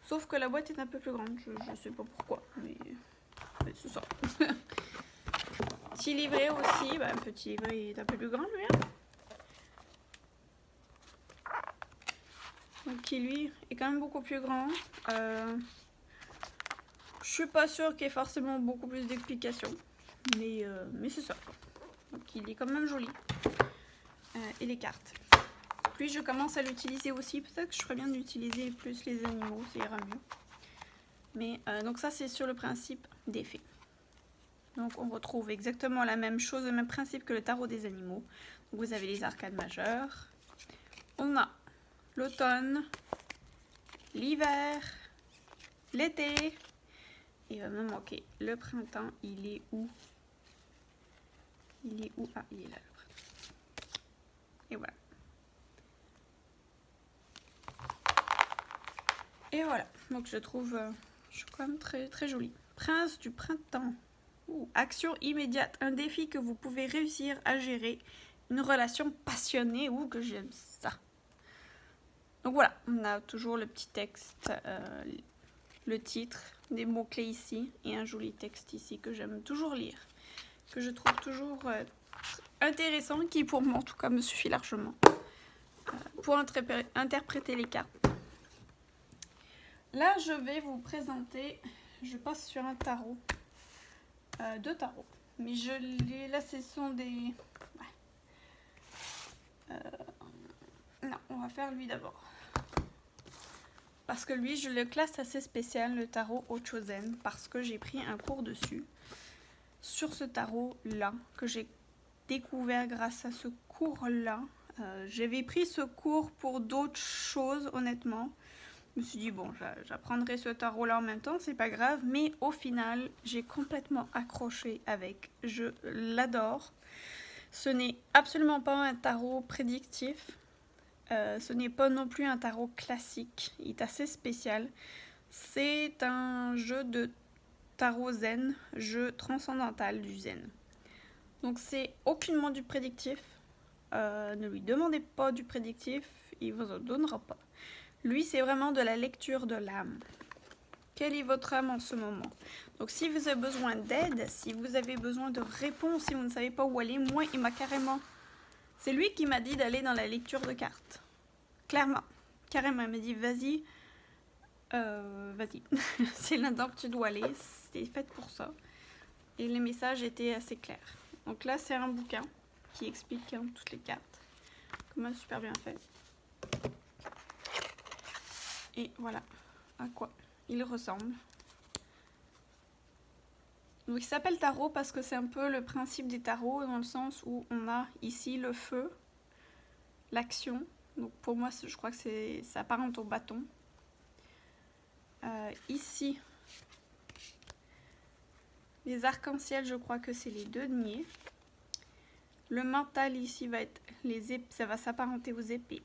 Sauf que la boîte est un peu plus grande, je ne sais pas pourquoi, mais c'est ça. Petit livret aussi, un petit livret est un peu plus grand lui. Hein. Donc qui lui est quand même beaucoup plus grand. Je suis pas sûre qu'il y ait forcément beaucoup plus d'explications, mais c'est ça. Donc il est quand même joli. Et les cartes. Puis je commence à l'utiliser aussi. Peut-être que je ferais bien d'utiliser plus les animaux, ça ira mieux. Mais donc ça c'est sur le principe des fées. Donc on retrouve exactement la même chose, le même principe que le tarot des animaux. Donc vous avez les arcanes majeures. On a l'automne, l'hiver, l'été. Et il va me manquer le printemps. Il est où? Il est où? Ah, il est là le printemps. Et voilà. Et voilà, donc je trouve quand même très, très joli. Prince du printemps. Action immédiate, un défi que vous pouvez réussir à gérer. Une relation passionnée, que j'aime ça. Donc voilà, on a toujours le petit texte, le titre, des mots-clés ici, et un joli texte ici que j'aime toujours lire. Que je trouve toujours intéressant, qui pour moi en tout cas me suffit largement. Pour interpréter les cartes. Là, je vais vous présenter, je passe sur un tarot, deux tarots, mais là, ce sont des... non, on va faire lui d'abord. Parce que lui, je le classe assez spécial, le tarot Ochozen, parce que j'ai pris un cours dessus, sur ce tarot-là, que j'ai découvert grâce à ce cours-là. J'avais pris ce cours pour d'autres choses, honnêtement. Je me suis dit, bon, j'apprendrai ce tarot-là en même temps, c'est pas grave. Mais au final, j'ai complètement accroché avec. Je l'adore. Ce n'est absolument pas un tarot prédictif. Ce n'est pas non plus un tarot classique. Il est assez spécial. C'est un jeu de tarot zen, jeu transcendantal du zen. Donc c'est aucunement du prédictif. Ne lui demandez pas du prédictif, il vous en donnera pas. Lui, c'est vraiment de la lecture de l'âme. Quelle est votre âme en ce moment? Donc, si vous avez besoin d'aide, si vous avez besoin de réponses, si vous ne savez pas où aller, moi, il m'a carrément... C'est lui qui m'a dit d'aller dans la lecture de cartes. Clairement. Carrément, il m'a dit, vas-y. Vas-y. C'est là-dedans que tu dois aller. C'est fait pour ça. Et les messages étaient assez clairs. Donc là, c'est un bouquin qui explique toutes les cartes. Comment super bien fait. Et voilà à quoi il ressemble. Donc il s'appelle tarot parce que c'est un peu le principe des tarots dans le sens où on a ici le feu, l'action. Donc pour moi je crois que ça apparente au bâton. Ici, les arcs-en-ciel, je crois que c'est les 2 deniers. Le mental ici va être ça va s'apparenter aux épées.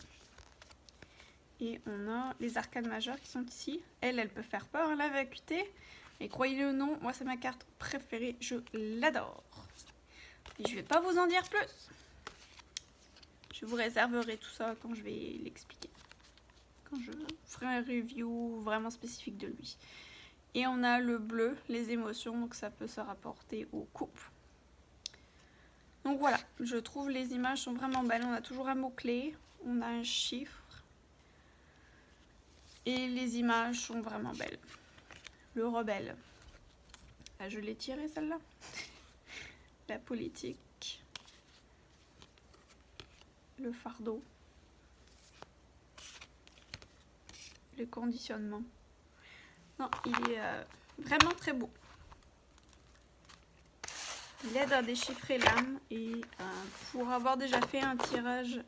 Et on a les arcanes majeures qui sont ici. Elle peut faire peur, hein, la vacuité. Et croyez-le ou non, moi c'est ma carte préférée, je l'adore. Et je vais pas vous en dire plus. Je vous réserverai tout ça quand je vais l'expliquer. Quand je ferai un review vraiment spécifique de lui. Et on a le bleu, les émotions, donc ça peut se rapporter au couple. Donc voilà, je trouve les images sont vraiment belles. On a toujours un mot-clé, on a un chiffre. Et les images sont vraiment belles. Le rebelle. Ah, je l'ai tiré celle-là. La politique. Le fardeau. Le conditionnement. Non, il est vraiment très beau. Il aide à déchiffrer l'âme et pour avoir déjà fait un tirage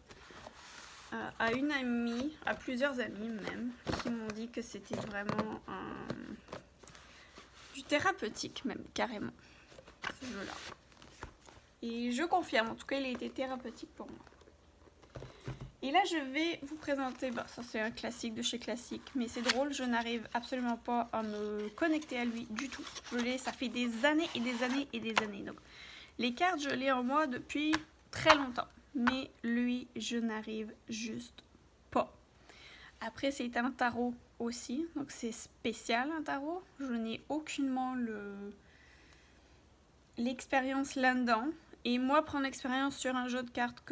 à une amie, à plusieurs amis même, qui m'ont dit que c'était vraiment du thérapeutique même, carrément, ce jeu-là. Et je confirme, en tout cas il a été thérapeutique pour moi. Et là je vais vous présenter, ça c'est un classique de chez Classique, mais c'est drôle, je n'arrive absolument pas à me connecter à lui du tout. Ça fait des années et des années et des années. Donc les cartes je l'ai en moi depuis très longtemps. Mais lui, je n'arrive juste pas. Après, c'est un tarot aussi. Donc, c'est spécial, un tarot. Je n'ai aucunement l'expérience là-dedans. Et moi, prendre l'expérience sur un jeu de cartes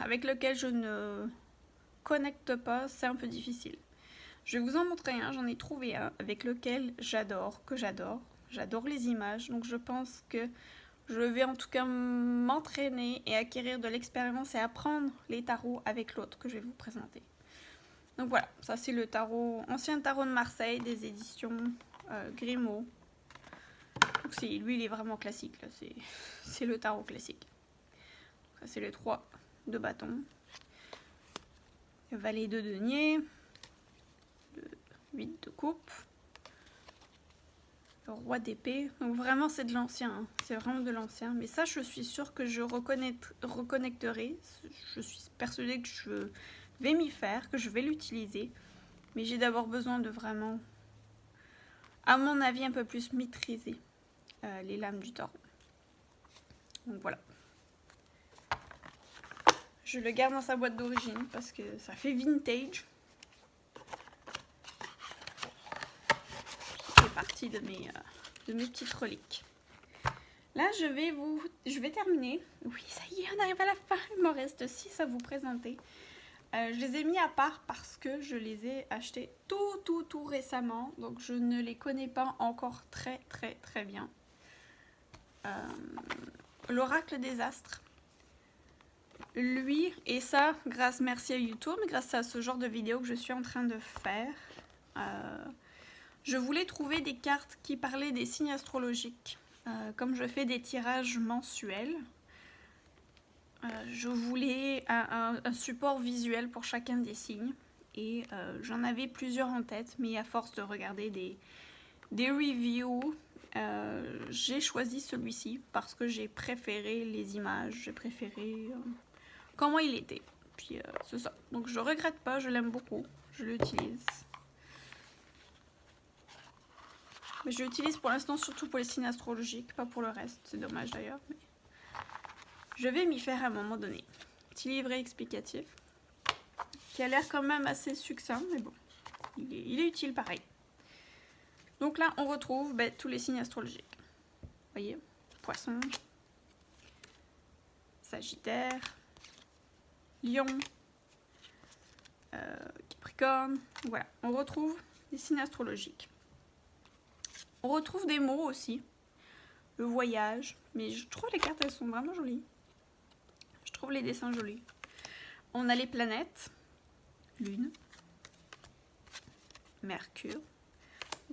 avec lequel je ne connecte pas, c'est un peu difficile. Je vais vous en montrer un. J'en ai trouvé un avec lequel j'adore. J'adore les images. Donc, je pense que je vais en tout cas m'entraîner et acquérir de l'expérience et apprendre les tarots avec l'autre que je vais vous présenter. Donc voilà, ça c'est le tarot, ancien tarot de Marseille des éditions Grimaud. Donc lui il est vraiment classique, là c'est le tarot classique. Ça c'est les 3 de bâton. Le valet de denier, le 8 de coupe. Le roi d'épée, donc vraiment c'est de l'ancien, hein. C'est vraiment de l'ancien, mais ça je suis sûre que je reconnecterai, je suis persuadée que je vais m'y faire, que je vais l'utiliser, mais j'ai d'abord besoin de vraiment, à mon avis, un peu plus maîtriser les lames du tarot. Donc voilà. Je le garde dans sa boîte d'origine parce que ça fait vintage. Partie de mes petites reliques. Là, je vais terminer. Oui, ça y est, on arrive à la fin. Il m'en reste 6 à vous présenter. Je les ai mis à part parce que je les ai achetés tout récemment. Donc, je ne les connais pas encore très bien. L'oracle des astres. Lui, et ça, merci à YouTube, grâce à ce genre de vidéo que je suis en train de faire. Je voulais trouver des cartes qui parlaient des signes astrologiques. Comme je fais des tirages mensuels, je voulais un support visuel pour chacun des signes. Et j'en avais plusieurs en tête, mais à force de regarder des reviews, j'ai choisi celui-ci parce que j'ai préféré les images, j'ai préféré comment il était. Puis c'est ça. Donc je regrette pas, je l'aime beaucoup, je l'utilise. Mais je l'utilise pour l'instant surtout pour les signes astrologiques, pas pour le reste. C'est dommage d'ailleurs. Mais je vais m'y faire à un moment donné. Petit livret explicatif qui a l'air quand même assez succinct, mais bon, il est utile pareil. Donc là, on retrouve tous les signes astrologiques. Vous voyez, Poisson, Sagittaire, Lion, Capricorne. Voilà, on retrouve les signes astrologiques. On retrouve des mots aussi. Le voyage. Mais je trouve les cartes, elles sont vraiment jolies. Je trouve les dessins jolis. On a les planètes. Lune. Mercure.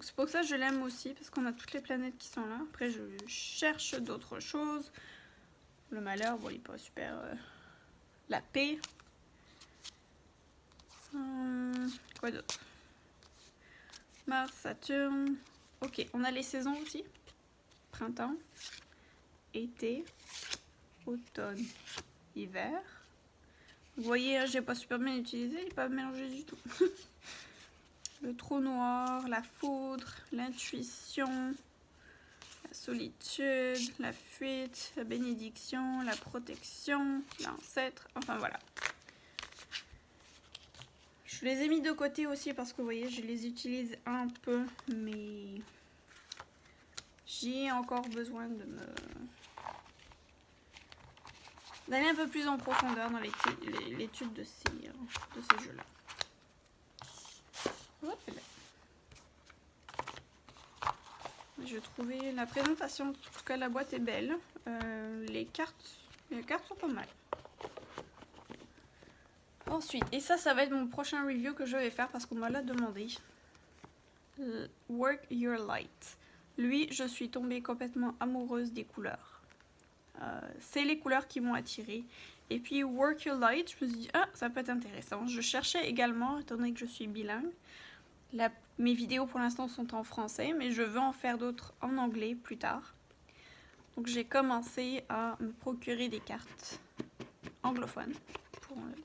C'est pour ça que je l'aime aussi, parce qu'on a toutes les planètes qui sont là. Après, je cherche d'autres choses. Le malheur, bon, il n'est pas super... La paix. Quoi d'autre? Mars, Saturne. Ok, on a les saisons aussi. Printemps, été, automne, hiver. Vous voyez, j'ai pas super bien utilisé, il n'est pas mélangé du tout. Le trou noir, la foudre, l'intuition, la solitude, la fuite, la bénédiction, la protection, l'ancêtre, enfin voilà. Je les ai mis de côté aussi parce que vous voyez, je les utilise un peu, mais j'ai encore besoin de d'aller un peu plus en profondeur dans l'étude de ces jeux-là. Je trouvais la présentation, en tout cas la boîte est belle. Les cartes sont pas mal. Ensuite, et ça va être mon prochain review que je vais faire parce qu'on m'a l'a demandé. Work Your Light. Lui, je suis tombée complètement amoureuse des couleurs. C'est les couleurs qui m'ont attirée. Et puis Work Your Light, je me suis dit, ah, ça peut être intéressant. Je cherchais également, étant donné que je suis bilingue, mes vidéos pour l'instant sont en français, mais je veux en faire d'autres en anglais plus tard. Donc j'ai commencé à me procurer des cartes anglophones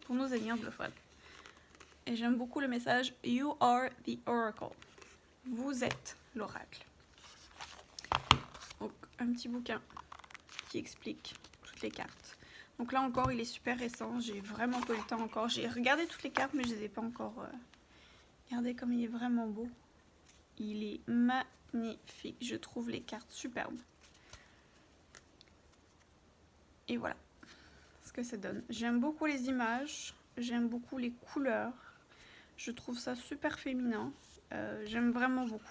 pour nos amis anglophones. Et j'aime beaucoup le message « You are the oracle ». Vous êtes l'oracle. Donc un petit bouquin qui explique toutes les cartes. Donc là encore, il est super récent. J'ai vraiment pas eu le temps encore. J'ai regardé toutes les cartes, mais je les ai pas encore... Regardez comme il est vraiment beau. Il est magnifique. Je trouve les cartes superbes. Et voilà ce que ça donne. J'aime beaucoup les images. J'aime beaucoup les couleurs. Je trouve ça super féminin. J'aime vraiment beaucoup.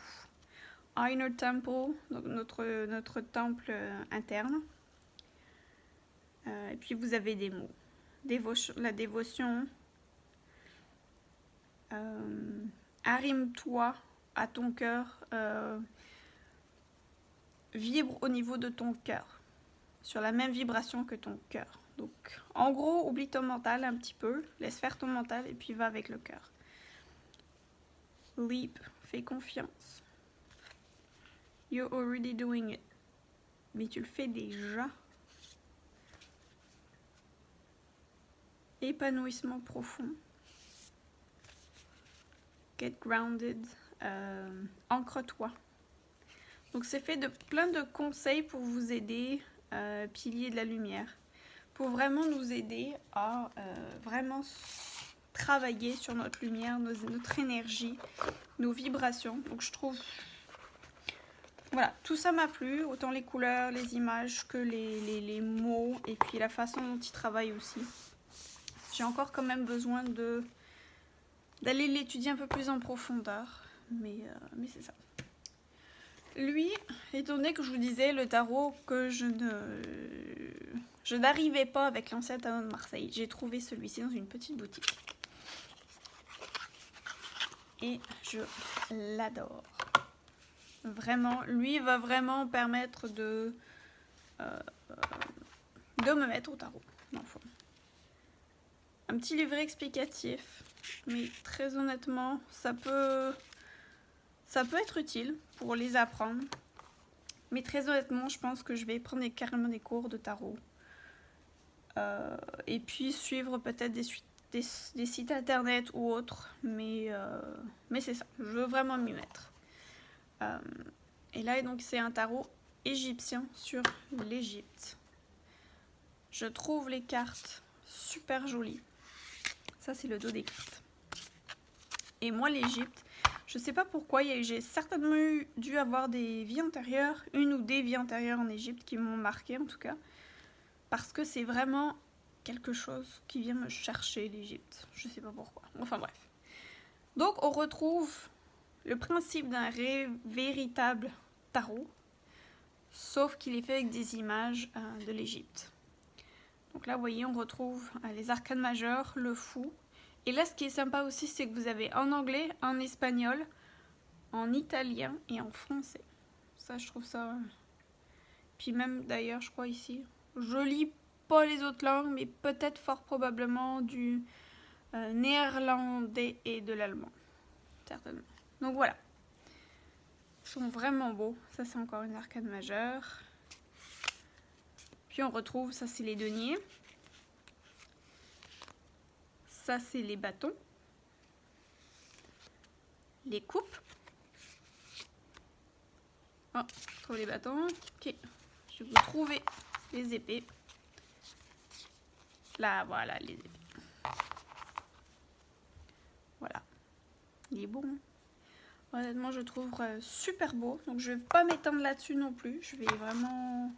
Inner Temple, donc notre temple interne. Et puis vous avez des mots. La dévotion. Arrime-toi à ton cœur, vibre au niveau de ton cœur, sur la même vibration que ton cœur. Donc, en gros, oublie ton mental un petit peu, laisse faire ton mental et puis va avec le cœur. Leap, fais confiance. You're already doing it. Mais tu le fais déjà. Épanouissement profond. Get grounded, ancre-toi. Donc c'est fait de plein de conseils pour vous aider, piliers de la lumière, pour vraiment nous aider à vraiment travailler sur notre lumière, notre énergie, nos vibrations. Donc je trouve, voilà, tout ça m'a plu, autant les couleurs, les images que les mots et puis la façon dont ils travaillent aussi. J'ai encore quand même besoin d'aller l'étudier un peu plus en profondeur, mais c'est ça. Lui, étant donné que je vous disais, le tarot que je n'arrivais pas avec l'ancien tarot de Marseille, j'ai trouvé celui-ci dans une petite boutique. Et je l'adore. Vraiment, lui va vraiment permettre de me mettre au tarot, dans le fond. Un petit livret explicatif, mais très honnêtement, ça peut être utile pour les apprendre. Mais très honnêtement, je pense que je vais prendre carrément des cours de tarot. Et puis suivre peut-être des sites internet ou autres. Mais c'est ça, je veux vraiment m'y mettre. Et là, donc, c'est un tarot égyptien sur l'Égypte. Je trouve les cartes super jolies. Ça, c'est le dos des cartes. Et moi, l'Égypte, je sais pas pourquoi, j'ai certainement dû avoir des vies antérieures, une ou des vies antérieures en Égypte qui m'ont marqué en tout cas. Parce que c'est vraiment quelque chose qui vient me chercher, l'Égypte. Je sais pas pourquoi. Enfin bref. Donc, on retrouve le principe d'un véritable tarot, sauf qu'il est fait avec des images de l'Égypte. Donc là, vous voyez, on retrouve les arcanes majeures, le fou. Et là, ce qui est sympa aussi, c'est que vous avez en anglais, en espagnol, en italien et en français. Ça, je trouve ça... Puis même, d'ailleurs, je crois ici, je lis pas les autres langues, mais peut-être fort probablement du néerlandais et de l'allemand. Certainement. Donc voilà. Ils sont vraiment beaux. Ça, c'est encore une arcade majeure. Puis on retrouve, ça, c'est les deniers. Ça, c'est les bâtons. Les coupes. Oh, je trouve les bâtons. Ok. Je vais vous trouver les épées. Là, voilà, les épées. Voilà. Il est beau, hein? Honnêtement, je trouve super beau. Donc, je ne vais pas m'étendre là-dessus non plus. Je vais vraiment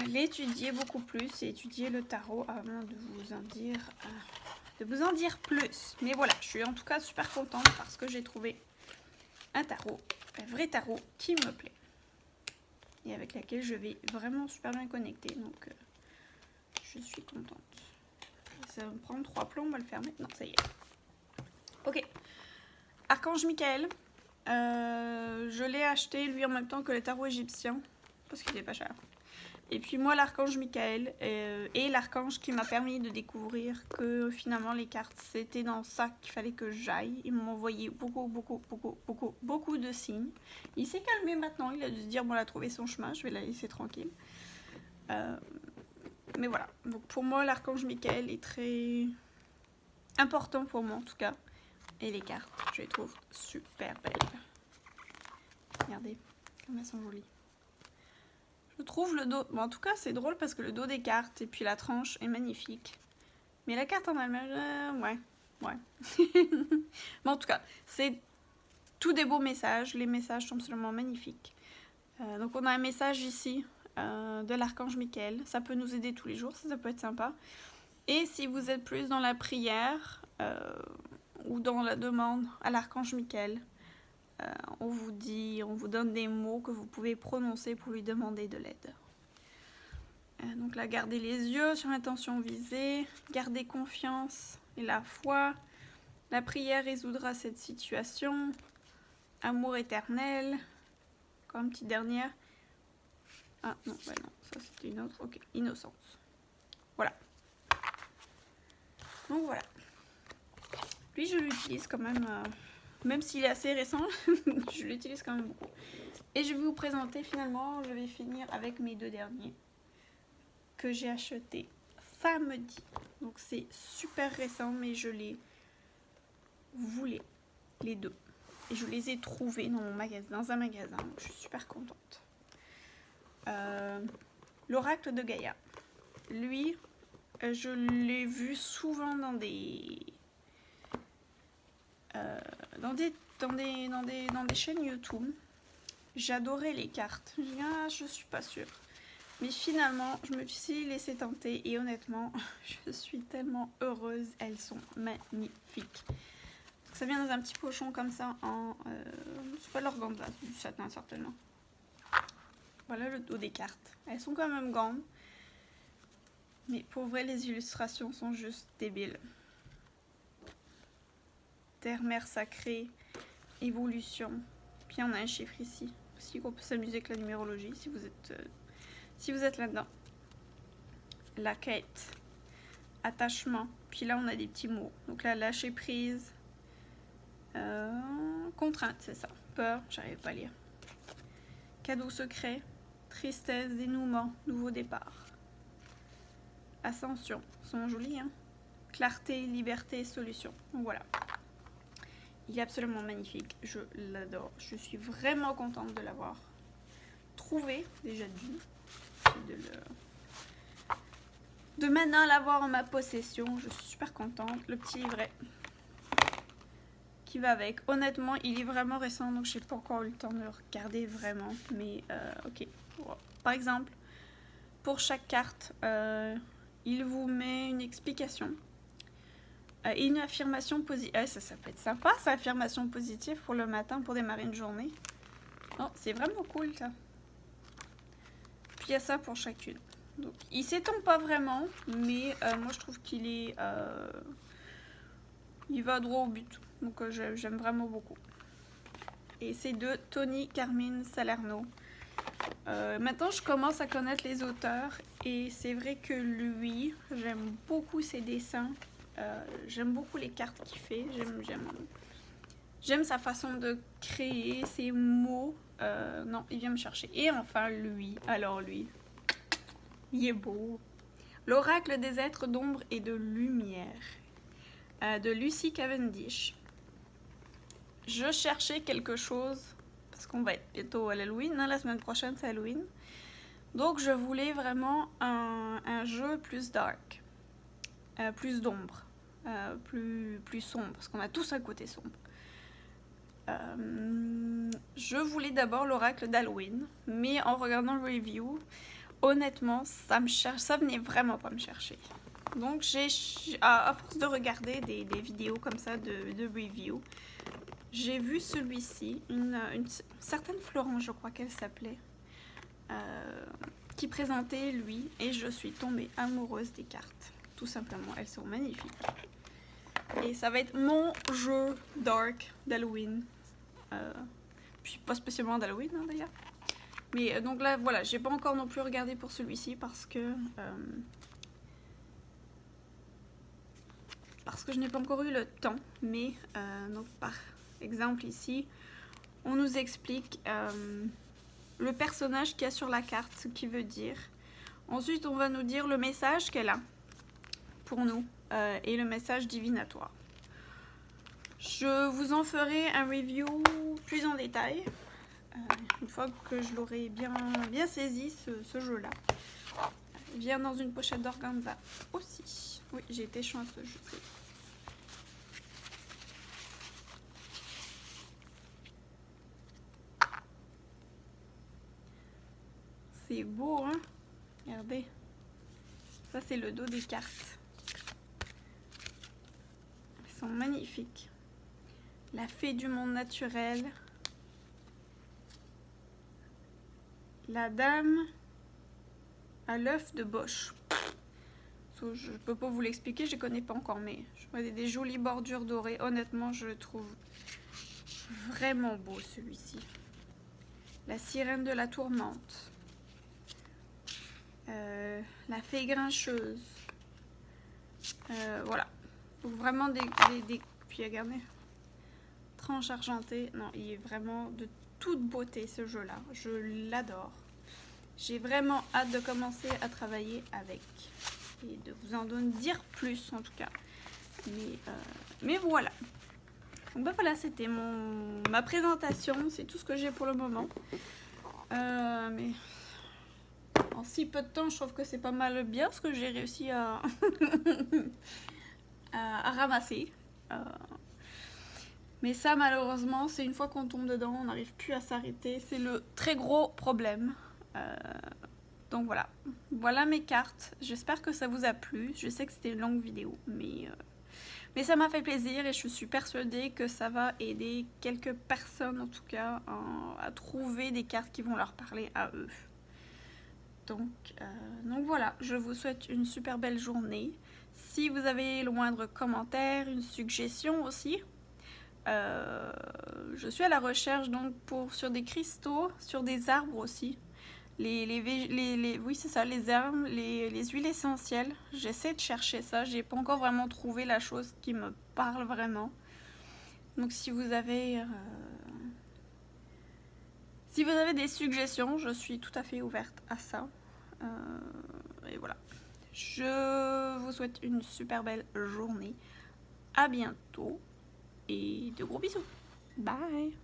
l'étudier beaucoup plus et étudier le tarot avant de vous en dire plus. Mais voilà, je suis en tout cas super contente parce que j'ai trouvé un tarot, un vrai tarot qui me plaît et avec laquelle je vais vraiment super bien connecter. Donc, je suis contente. Ça va me prendre 3 plombs, on va le faire maintenant. Ça y est. Ok. Archange Michael. Je l'ai acheté lui en même temps que le tarot égyptien parce qu'il est pas cher. Et puis moi, l'archange Michael est l'archange qui m'a permis de découvrir que finalement les cartes, c'était dans ça qu'il fallait que j'aille. Ils m'ont envoyé beaucoup de signes. Il s'est calmé maintenant, il a dû se dire, bon, elle a trouvé son chemin, je vais la laisser tranquille. Mais voilà, donc pour moi, l'archange Michael est très important pour moi en tout cas. Et les cartes, je les trouve super belles. Regardez, comme elles sont jolies. Je trouve le dos... Bon, en tout cas, c'est drôle parce que le dos des cartes et puis la tranche est magnifique. Mais la carte en elle-même, ouais. Mais en tout cas, c'est tout des beaux messages. Les messages sont absolument magnifiques. Donc, on a un message ici de l'archange Michael. Ça peut nous aider tous les jours, ça peut être sympa. Et si vous êtes plus dans la prière ou dans la demande à l'archange Michael, on vous donne des mots que vous pouvez prononcer pour lui demander de l'aide. Donc là, gardez les yeux sur l'intention visée, gardez confiance et la foi. La prière résoudra cette situation. Amour éternel. Encore une petite dernière. Ah non, bah non, ça c'était une autre. Ok, innocence. Voilà. Donc voilà. Lui, je l'utilise quand même, même s'il est assez récent, je l'utilise quand même beaucoup. Et je vais vous présenter finalement, je vais finir avec mes 2 derniers que j'ai achetés samedi. Donc c'est super récent, mais je les voulais, les 2. Et je les ai trouvés dans mon magasin, dans un magasin. Donc je suis super contente. L'oracle de Gaïa. Lui, je l'ai vu souvent dans des chaînes YouTube. J'adorais les cartes. Je suis pas sûre. Mais finalement, je me suis laissée tenter et honnêtement, je suis tellement heureuse. Elles sont magnifiques. Donc, ça vient dans un petit pochon comme ça en... c'est pas de l'organza, c'est du satin certainement. Voilà le dos des cartes. Elles sont quand même grandes. Mais pour vrai, les illustrations sont juste débiles. Terre, mer sacrée, évolution. Puis on a un chiffre ici. Aussi qu'on peut s'amuser avec la numérologie si vous êtes là-dedans. La quête. Attachement. Puis là, on a des petits mots. Donc là, lâcher prise. Contrainte, c'est ça. Peur, j'arrive pas à lire. Cadeau secret. Tristesse, dénouement, nouveau départ. Ascension. Ils sont jolis, hein. Clarté, liberté, solution. Donc voilà. Il est absolument magnifique. Je l'adore. Je suis vraiment contente de l'avoir trouvé, déjà d'une. De maintenant l'avoir en ma possession. Je suis super contente. Le petit livret qui va avec. Honnêtement, il est vraiment récent, donc je n'ai pas encore eu le temps de le regarder vraiment. Mais ok. Par exemple, pour chaque carte, il vous met une explication. Et une affirmation positive. Ça peut être sympa, ça, affirmation positive pour le matin, pour démarrer une journée. Oh, c'est vraiment cool, ça. Puis il y a ça pour chacune. Donc, il s'étend pas vraiment, mais moi je trouve qu'il est... il va droit au but. Donc j'aime vraiment beaucoup. Et c'est de Tony Carmine Salerno. Maintenant, je commence à connaître les auteurs et c'est vrai que lui, j'aime beaucoup ses dessins. J'aime beaucoup les cartes qu'il fait. J'aime sa façon de créer, ses mots. Non, il vient me chercher. Et enfin, lui. Alors lui, il est beau. L'oracle des êtres d'ombre et de lumière. De Lucy Cavendish. Je cherchais quelque chose, parce qu'on va être bientôt à l'Halloween, hein, la semaine prochaine c'est Halloween. Donc je voulais vraiment un jeu plus dark, plus d'ombre, plus sombre, parce qu'on a tous un côté sombre. Je voulais d'abord l'oracle d'Halloween, mais en regardant le review, honnêtement, ça venait vraiment pas me chercher. Donc à force de regarder des vidéos comme ça de review, j'ai vu celui-ci, une certaine Florence, je crois qu'elle s'appelait, qui présentait lui, et je suis tombée amoureuse des cartes. Tout simplement, elles sont magnifiques. Et ça va être mon jeu dark d'Halloween. Puis pas spécialement d'Halloween hein, d'ailleurs. Mais donc là, voilà, j'ai pas encore non plus regardé pour celui-ci parce que je n'ai pas encore eu le temps. Mais donc par exemple ici, on nous explique le personnage qu'il y a sur la carte, ce qu'il veut dire. Ensuite, on va nous dire le message qu'elle a pour nous et le message divinatoire. Je vous en ferai un review plus en détail une fois que je l'aurai bien saisi ce jeu-là. Il vient dans une pochette d'organza aussi. Oui, j'ai été chanceuse, je sais. C'est beau, hein? Regardez. Ça, c'est le dos des cartes. Elles sont magnifiques. La fée du monde naturel. La dame à l'œuf de Bosch. Je peux pas vous l'expliquer, je ne connais pas encore, mais je vois des jolies bordures dorées. Honnêtement, je le trouve vraiment beau celui-ci. La sirène de la tourmente. La fée grincheuse. Voilà. Donc vraiment des puis regardez. Tranche argentée. Non, il est vraiment de toute beauté ce jeu-là. Je l'adore. J'ai vraiment hâte de commencer à travailler avec. Et de vous en dire plus en tout cas. Mais voilà. Donc ben voilà, c'était ma présentation. C'est tout ce que j'ai pour le moment. Mais en si peu de temps, je trouve que c'est pas mal bien ce que j'ai réussi à, à ramasser. Mais ça, malheureusement, c'est une fois qu'on tombe dedans, on n'arrive plus à s'arrêter. C'est le très gros problème. Donc voilà. Voilà mes cartes. J'espère que ça vous a plu. Je sais que c'était une longue vidéo, mais ça m'a fait plaisir et je suis persuadée que ça va aider quelques personnes, en tout cas, à trouver des cartes qui vont leur parler à eux. Donc voilà, je vous souhaite une super belle journée. Si vous avez le moindre commentaire, une suggestion aussi, je suis à la recherche donc sur des cristaux, sur des arbres aussi. Oui, c'est ça, les herbes, les huiles essentielles. J'essaie de chercher ça. J'ai pas encore vraiment trouvé la chose qui me parle vraiment. Donc si vous avez des suggestions, je suis tout à fait ouverte à ça. Et voilà. Je vous souhaite une super belle journée. À bientôt et de gros bisous. Bye!